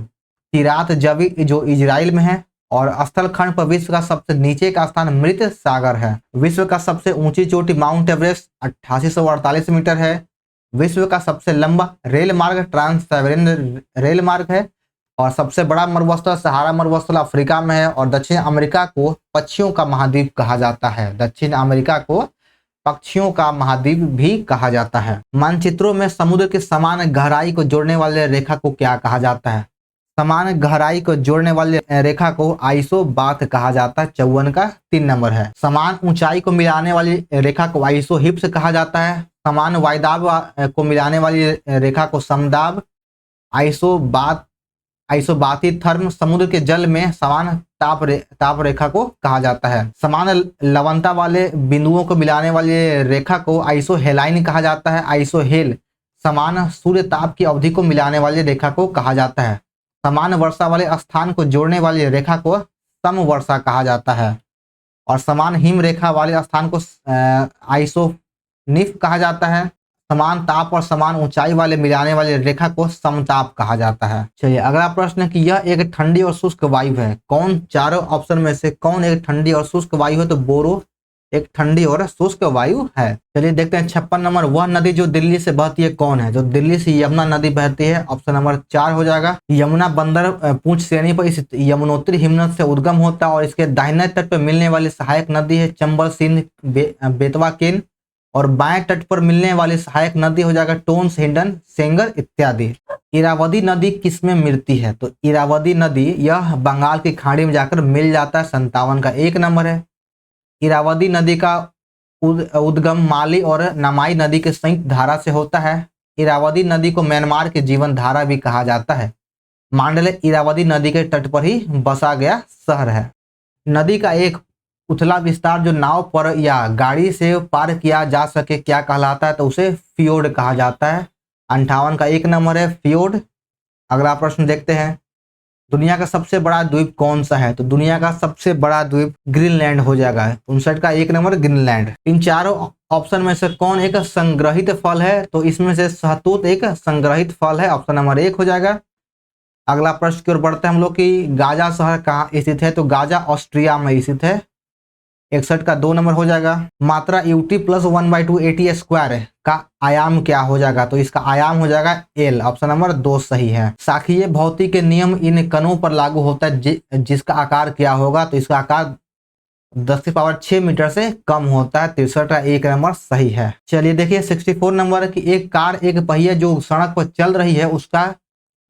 तिरात जवी जो इजराइल में है और स्थल खंड पर विश्व का सबसे नीचे का स्थान मृत सागर है। विश्व का सबसे ऊंची चोटी माउंट एवरेस्ट 8848 मीटर है। विश्व का सबसे लंबा रेल मार्ग ट्रांस साइबेरियन रेल मार्ग है और सबसे बड़ा मरुस्थल सहारा मरुस्थल अफ्रीका में है। और दक्षिण अमेरिका को पक्षियों का महाद्वीप कहा जाता है। दक्षिण अमेरिका को पक्षियों का महाद्वीप भी कहा जाता है। मानचित्रों में समुद्र की समान गहराई को जोड़ने वाले रेखा को क्या कहा जाता है? समान गहराई को जोड़ने वाली रेखा को आइसोबाथ कहा जाता है। 54 का 3 नंबर है। समान ऊंचाई को मिलाने वाली रेखा को आइसोहिप्स कहा जाता है। समान वायुदाब को मिलाने वाली रेखा को समदाब। आइसोबाथी थर्म समुद्र के जल में समान ताप रेखा को कहा जाता है। समान लवणता वाले बिंदुओं को मिलाने वाली रेखा को आइसोहेलाइन कहा जाता है। आइसोहेल समान सूर्य ताप की अवधि को मिलाने वाली रेखा को कहा जाता है। समान वर्षा वाले स्थान को जोड़ने वाली रेखा को समवर्षा कहा जाता है और समान हिम रेखा वाले स्थान को आइसोनिफ कहा जाता है। समान ताप और समान ऊंचाई वाले मिलाने वाली रेखा को समताप कहा जाता है। चलिए अगला प्रश्न है कि यह एक ठंडी और शुष्क वायु है। कौन चारों ऑप्शन में से कौन एक ठंडी और शुष्क वायु है? तो बोरो एक ठंडी और शुष्क वायु है। चलिए देखते हैं 56 नंबर। वह नदी जो दिल्ली से बहती है कौन है? जो दिल्ली से यमुना नदी बहती है। ऑप्शन नंबर 4 हो जाएगा। यमुना बंदर पूंछ श्रेणी पर इस यमुनोत्री हिमनद से उद्गम होता है और इसके दाहिने तट पर मिलने वाली सहायक नदी है चंबल सिंध बेतवा केन और बाएं तट पर मिलने वाली सहायक नदी हो जाएगा टोन्स हिंडन सेंगर इत्यादि। इरावदी नदी किसमें मिलती है? तो इरावदी नदी यह बंगाल की खाड़ी में जाकर मिल जाता है। 57 का 1 नंबर है। इरावदी नदी का उद्गम माली और नमाई नदी के संयुक्त धारा से होता है। इरावदी नदी को म्यांमार की जीवन धारा भी कहा जाता है। मांडले इरावदी नदी के तट पर ही बसा गया शहर है। नदी का एक उथला विस्तार जो नाव पर या गाड़ी से पार किया जा सके क्या कहलाता है? तो उसे फियोर्ड कहा जाता है। 58 का 1 नंबर है फियोर्ड। अगला प्रश्न देखते हैं। दुनिया का सबसे बड़ा द्वीप कौन सा है? तो दुनिया का सबसे बड़ा द्वीप ग्रीनलैंड हो जाएगा। 59 का 1 नंबर ग्रीनलैंड। इन चारों ऑप्शन में से कौन एक संग्रहित फल है? तो इसमें से शहतूत एक संग्रहित फल है, ऑप्शन नंबर 1 हो जाएगा। अगला प्रश्न की ओर बढ़ते हैं हम लोग कि गाजा शहर कहाँ स्थित है? तो गाजा ऑस्ट्रिया में स्थित है, 61 का 2 नंबर हो जाएगा। मात्रा ut प्लस 1/2 AT स्क्वायर का आयाम क्या हो जाएगा? तो इसका आयाम हो जाएगा L, ऑप्शन नंबर 2 सही है। शाखीय भौतिकी के नियम इन कणों पर लागू होता है जिसका आकार क्या होगा? तो इसका आकार 10⁶ मीटर से कम होता है, 63 का 1 नंबर सही है। चलिए देखिए 64 नंबर की एक कार एक पहिया जो सड़क पर चल रही है उसका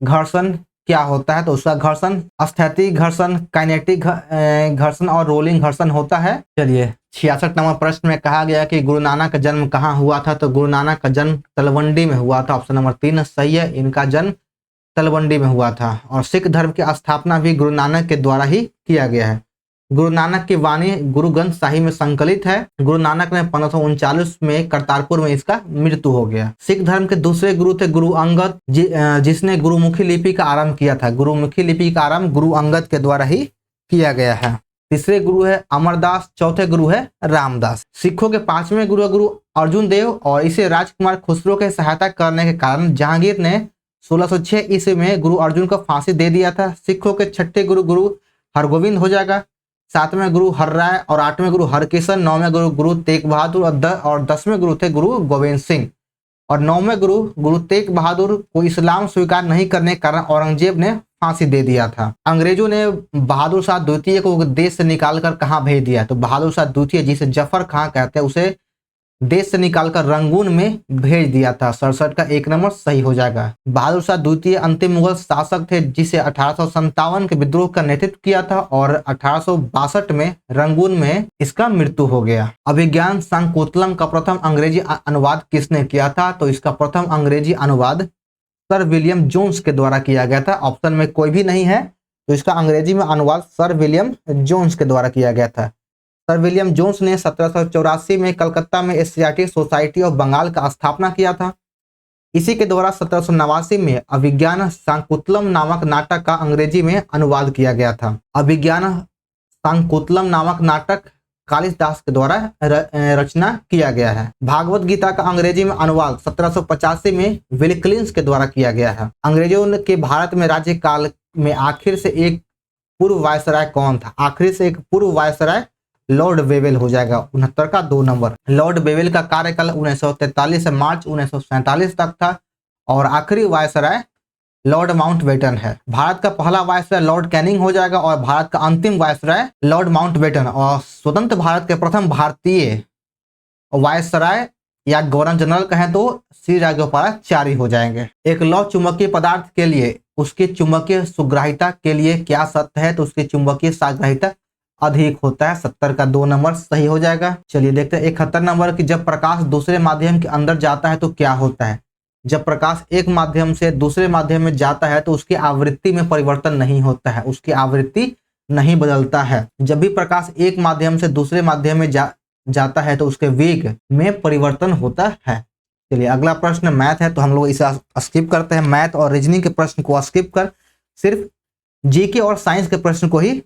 घर्षण क्या होता है? तो उसका घर्षण स्थैतिक घर्षण, काइनेटिक घर्षण और रोलिंग घर्षण होता है। चलिए 66 नंबर प्रश्न में कहा गया कि गुरु नानक का जन्म कहाँ हुआ था? तो गुरु नानक का जन्म तलवंडी में हुआ था, ऑप्शन नंबर 3 सही है। इनका जन्म तलवंडी में हुआ था। और सिख धर्म की स्थापना भी गुरु नानक के द्वारा ही किया गया है। गुरु नानक की वाणी गुरु ग्रंथ साहिब में संकलित है। गुरु नानक ने 1539 में करतारपुर में इसका मृत्यु हो गया। सिख धर्म के दूसरे गुरु थे गुरु अंगद, जिसने गुरुमुखी लिपि का आरंभ किया था। गुरुमुखी लिपि का आरंभ गुरु अंगद के द्वारा ही किया गया है। तीसरे गुरु है अमरदास, चौथे गुरु है रामदास। सिखों के 5वें गुरु गुरु अर्जुन देव, और इसे राजकुमार खुसरो के सहायता करने के कारण जहांगीर ने 1606 ईस्वी में गुरु अर्जुन को फांसी दे दिया था। सिखों के 6ठे गुरु गुरु हरगोविंद हो जाएगा। 7वें गुरु हरराय और 8वें गुरु हरकिशन, 9वें गुरु गुरु तेग बहादुर और 10वें गुरु थे गुरु गोविंद सिंह। और 9वें गुरु गुरु तेग बहादुर को इस्लाम स्वीकार नहीं करने के कारण औरंगजेब ने फांसी दे दिया था। अंग्रेजों ने बहादुर शाह द्वितीय को देश से निकालकर कहाँ भेज दिया? तो बहादुर शाह द्वितीय, जिसे जफर खां कहते हैं, उसे देश से निकालकर रंगून में भेज दिया था। 67 का 1 नंबर सही हो जाएगा। बहादुर शाह द्वितीय अंतिम मुगल शासक थे जिसे 1857 के विद्रोह का नेतृत्व किया था और 1862 में रंगून में इसका मृत्यु हो गया। अभिज्ञान शाकुंतलम का प्रथम अंग्रेजी अनुवाद किसने किया था? तो इसका प्रथम अंग्रेजी अनुवाद सर विलियम जोन्स के द्वारा किया गया था। ऑप्शन में कोई भी नहीं है, तो इसका अंग्रेजी में अनुवाद सर विलियम जोन्स के द्वारा किया गया था। सर विलियम जोन्स ने 1784 में कलकत्ता में एशियाटिक सोसाइटी ऑफ बंगाल का स्थापना किया था। इसी के द्वारा 1789 में अभिज्ञान शाकुंतलम नामक नाटक का अंग्रेजी में अनुवाद किया गया था। अभिज्ञान शाकुंतलम नामक नाटक कालिदास के द्वारा रचना किया गया है। भागवत गीता का अंग्रेजी में अनुवाद 1785 में विल्किंस के द्वारा किया गया है। अंग्रेजों के भारत में राज्य काल में आखिर से एक पूर्व वायसराय कौन था? आखिर से एक पूर्व वायसराय लॉर्ड वेवेल हो जाएगा, 69 का 2 नंबर। लॉर्ड वेवेल का कार्यकाल 1943 से मार्च 1947 तक था और आखिरी वायसराय लॉर्ड माउंटबेटन है। भारत का पहला वायसराय लॉर्ड कैनिंग हो जाएगा और भारत का अंतिम वायसराय लॉर्ड माउंटबेटन। और स्वतंत्र भारत के प्रथम भारतीय वायसराय या गवर्नर जनरल कहें तो श्री राजगोपालाचारी हो जाएंगे। एक लौह चुंबकीय पदार्थ के लिए उसकी चुंबकीय सुग्राहिता के लिए क्या सत्य है? तो उसकी चुंबकीय साग्राहिता अधिक होता है, 70 का 2 नंबर सही हो जाएगा। चलिए देखते हैं 71 नंबर की जब प्रकाश दूसरे माध्यम के अंदर जाता है तो क्या होता है? जब प्रकाश एक माध्यम से दूसरे माध्यम में जाता है तो उसकी आवृत्ति में परिवर्तन नहीं होता है, उसकी आवृत्ति नहीं बदलता है। जब भी प्रकाश एक माध्यम से दूसरे माध्यम में जाता है तो उसके वेग में परिवर्तन होता है। चलिए अगला प्रश्न मैथ है, तो हम लोग इसे स्किप करते हैं। मैथ और रीजनिंग के प्रश्न को स्किप कर सिर्फ जीके और साइंस के प्रश्न को ही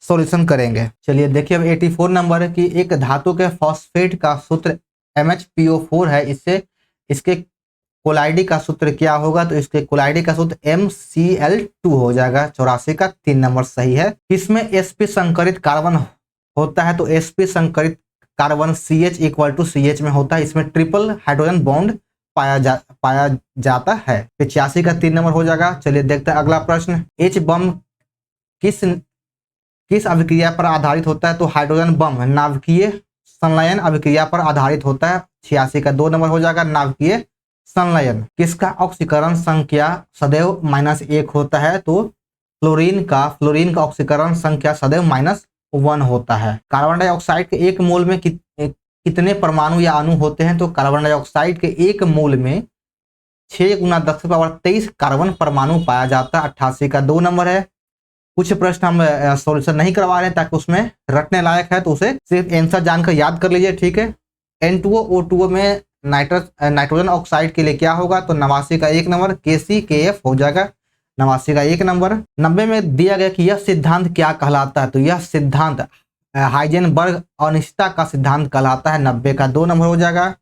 सॉल्यूशन करेंगे। चलिए देखिए अब 84 नंबर की एक धातु के फॉस्फेट का सूत्र MHPO4 है, इससे इसके कोलाइडी का सूत्र क्या होगा? तो इसके कोलाइडी का सूत्र MCl2 हो जाएगा, 84 का 3 नंबर सही है। इसमें sp संकरित कार्बन होता है, तो sp संकरित कार्बन CH में होता है। इसमें ट्रिपल हाइड्रोजन बॉन्ड पाया जाता है, 85 का 3 नंबर हो जाएगा। चलिए देखते हैं अगला प्रश्न। H बम किस अभिक्रिया पर आधारित होता है? तो हाइड्रोजन बम नाभिकीय संलयन अभिक्रिया पर आधारित होता है, 86 का 2 नंबर हो जाएगा। नाभिकीय संलयन। किसका ऑक्सीकरण संख्या सदैव -1 होता है? तो फ्लोरीन का ऑक्सीकरण संख्या सदैव -1 होता है। कार्बन डाइऑक्साइड के एक मोल में कितने परमाणु या अणु होते हैं? तो कार्बन डाइऑक्साइड के एक मोल में 6 × 10⁻23 कार्बन परमाणु पाया जाता है, 88 का 2 नंबर है। कुछ प्रश्न हम सॉल्यूशन नहीं करवा रहे हैं ताकि उसमें रटने लायक है, तो उसे सिर्फ आंसर जानकर याद कर लीजिए, ठीक है। N2O O2O में नाइट्रोजन ऑक्साइड के लिए क्या होगा? तो 89 का 1 नंबर KCKF हो जाएगा, 89 का 1 नंबर। 90 में दिया गया कि यह सिद्धांत क्या कहलाता है? तो यह सिद्धांत हाइजेनबर्ग अनिश्चितता का सिद्धांत कहलाता है, 90 का 2 नंबर हो जाएगा।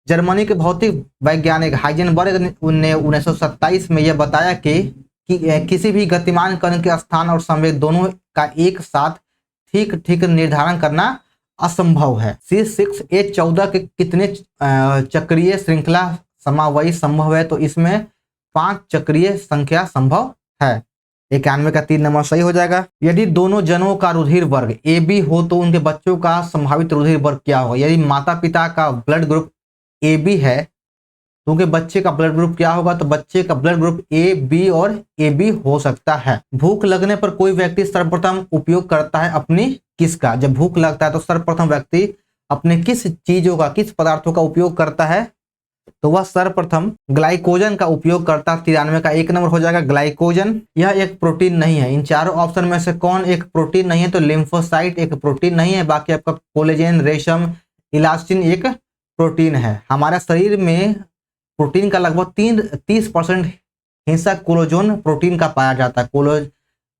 जर्मनी के भौतिक वैज्ञानिक हाइजेनबर्ग ने 1927 में यह बताया कि किसी भी गतिमान कण के स्थान और संवेग दोनों का एक साथ ठीक ठीक निर्धारण करना असंभव है। C6H14 के कितने चक्रीय श्रृंखला समावयी संभव है? तो इसमें 5 चक्रीय संख्या संभव है। 91 का 3 नंबर सही हो जाएगा। यदि दोनों जनों का रुधिर वर्ग AB हो तो उनके बच्चों का संभावित रुधिर वर्ग क्या होगा? यदि माता पिता का ब्लड ग्रुप AB है तो उनके बच्चे का ब्लड ग्रुप क्या होगा? तो बच्चे का ब्लड ग्रुप AB और AB हो सकता है। भूख लगने पर कोई व्यक्ति सर्वप्रथम उपयोग करता है अपनी किसका? जब भूख लगता है तो सर्वप्रथम व्यक्ति अपने किस चीजों का, किस पदार्थों का उपयोग करता है? तो वह सर्वप्रथम ग्लाइकोजन का उपयोग करता है। 93 का 1 नंबर हो जाएगा। ग्लाइकोजन यह एक प्रोटीन नहीं है। इन चारों ऑप्शन में से कौन एक प्रोटीन नहीं है? तो लिम्फोसाइट एक प्रोटीन नहीं है। बाकी आपका कोलेजन, रेशम, इलास्टिन एक प्रोटीन है। हमारे शरीर में प्रोटीन का लगभग 30% हिस्सा कोलेजन प्रोटीन का पाया जाता है।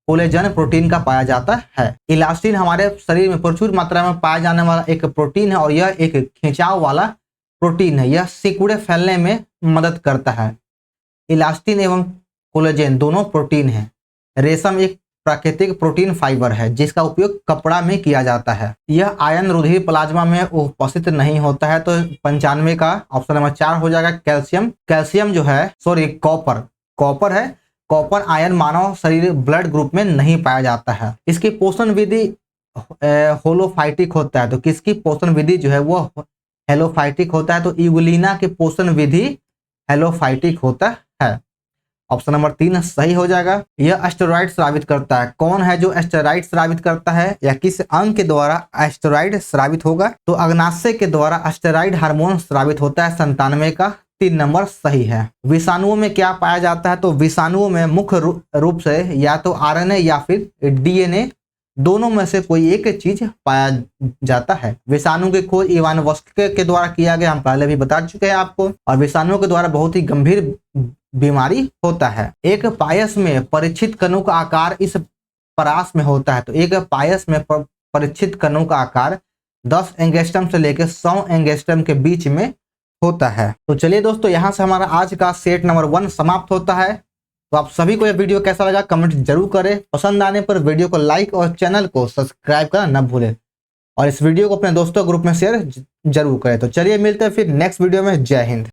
कोलेजन प्रोटीन का पाया जाता है। इलास्टिन हमारे शरीर में प्रचुर मात्रा में पाया जाने वाला एक प्रोटीन है और यह एक खिंचाव वाला प्रोटीन है। यह सिकुड़े फैलने में मदद करता है। इलास्टिन एवं कोलेजन दोनों प्रोटीन है। रेशम एक प्राकृतिक प्रोटीन फाइबर है जिसका उपयोग कपड़ा में किया जाता है। यह आयन रुधिर प्लाज्मा में उपस्थित नहीं होता है। तो 95 का ऑप्शन नंबर 4 हो जाएगा। कैल्शियम जो है, सॉरी कॉपर है। कॉपर आयन मानव शरीर ब्लड ग्रुप में नहीं पाया जाता है। इसकी पोषण विधि होलोफाइटिक होता है। तो किसकी पोषण विधि जो है वो हेलोफाइटिक होता है? तो इगुलिना की पोषण विधि हेलोफाइटिक होता है। ऑप्शन नंबर 3 सही हो जाएगा। यह एस्टेरॉइड स्रावित करता है। कौन है जो एस्टेरॉइड स्रावित करता है या किस अंग के द्वारा एस्टेरॉइड स्रावित होगा? तो अग्नाशय के द्वारा एस्टेरॉइड हार्मोन स्रावित होता है। 97 का 3 नंबर सही है। विषाणुओं में क्या पाया जाता है? तो विषाणुओं में मुख्य रूप से या तो RNA या फिर DNA दोनों में से कोई एक चीज पाया जाता है। विषाणु की खोज इवानोव्स्की के द्वारा किया गया, हम पहले भी बता चुके हैं आपको। और विषाणुओं के द्वारा बहुत ही गंभीर बीमारी होता है। एक पायस में परीक्षित कणों का आकार इस परास में होता है। तो एक पायस में परीक्षित कणों का आकार 10 एंगस्ट्रम से लेकर 100 एंगस्ट्रम के बीच में होता है। तो चलिए दोस्तों, यहाँ से हमारा आज का सेट नंबर 1 समाप्त होता है। तो आप सभी को यह वीडियो कैसा लगा कमेंट जरूर करें। पसंद आने पर वीडियो को लाइक और चैनल को सब्सक्राइब करना न भूलें और इस वीडियो को अपने दोस्तों ग्रुप में शेयर जरूर करें। तो चलिए मिलते हैं फिर नेक्स्ट वीडियो में। जय हिंद।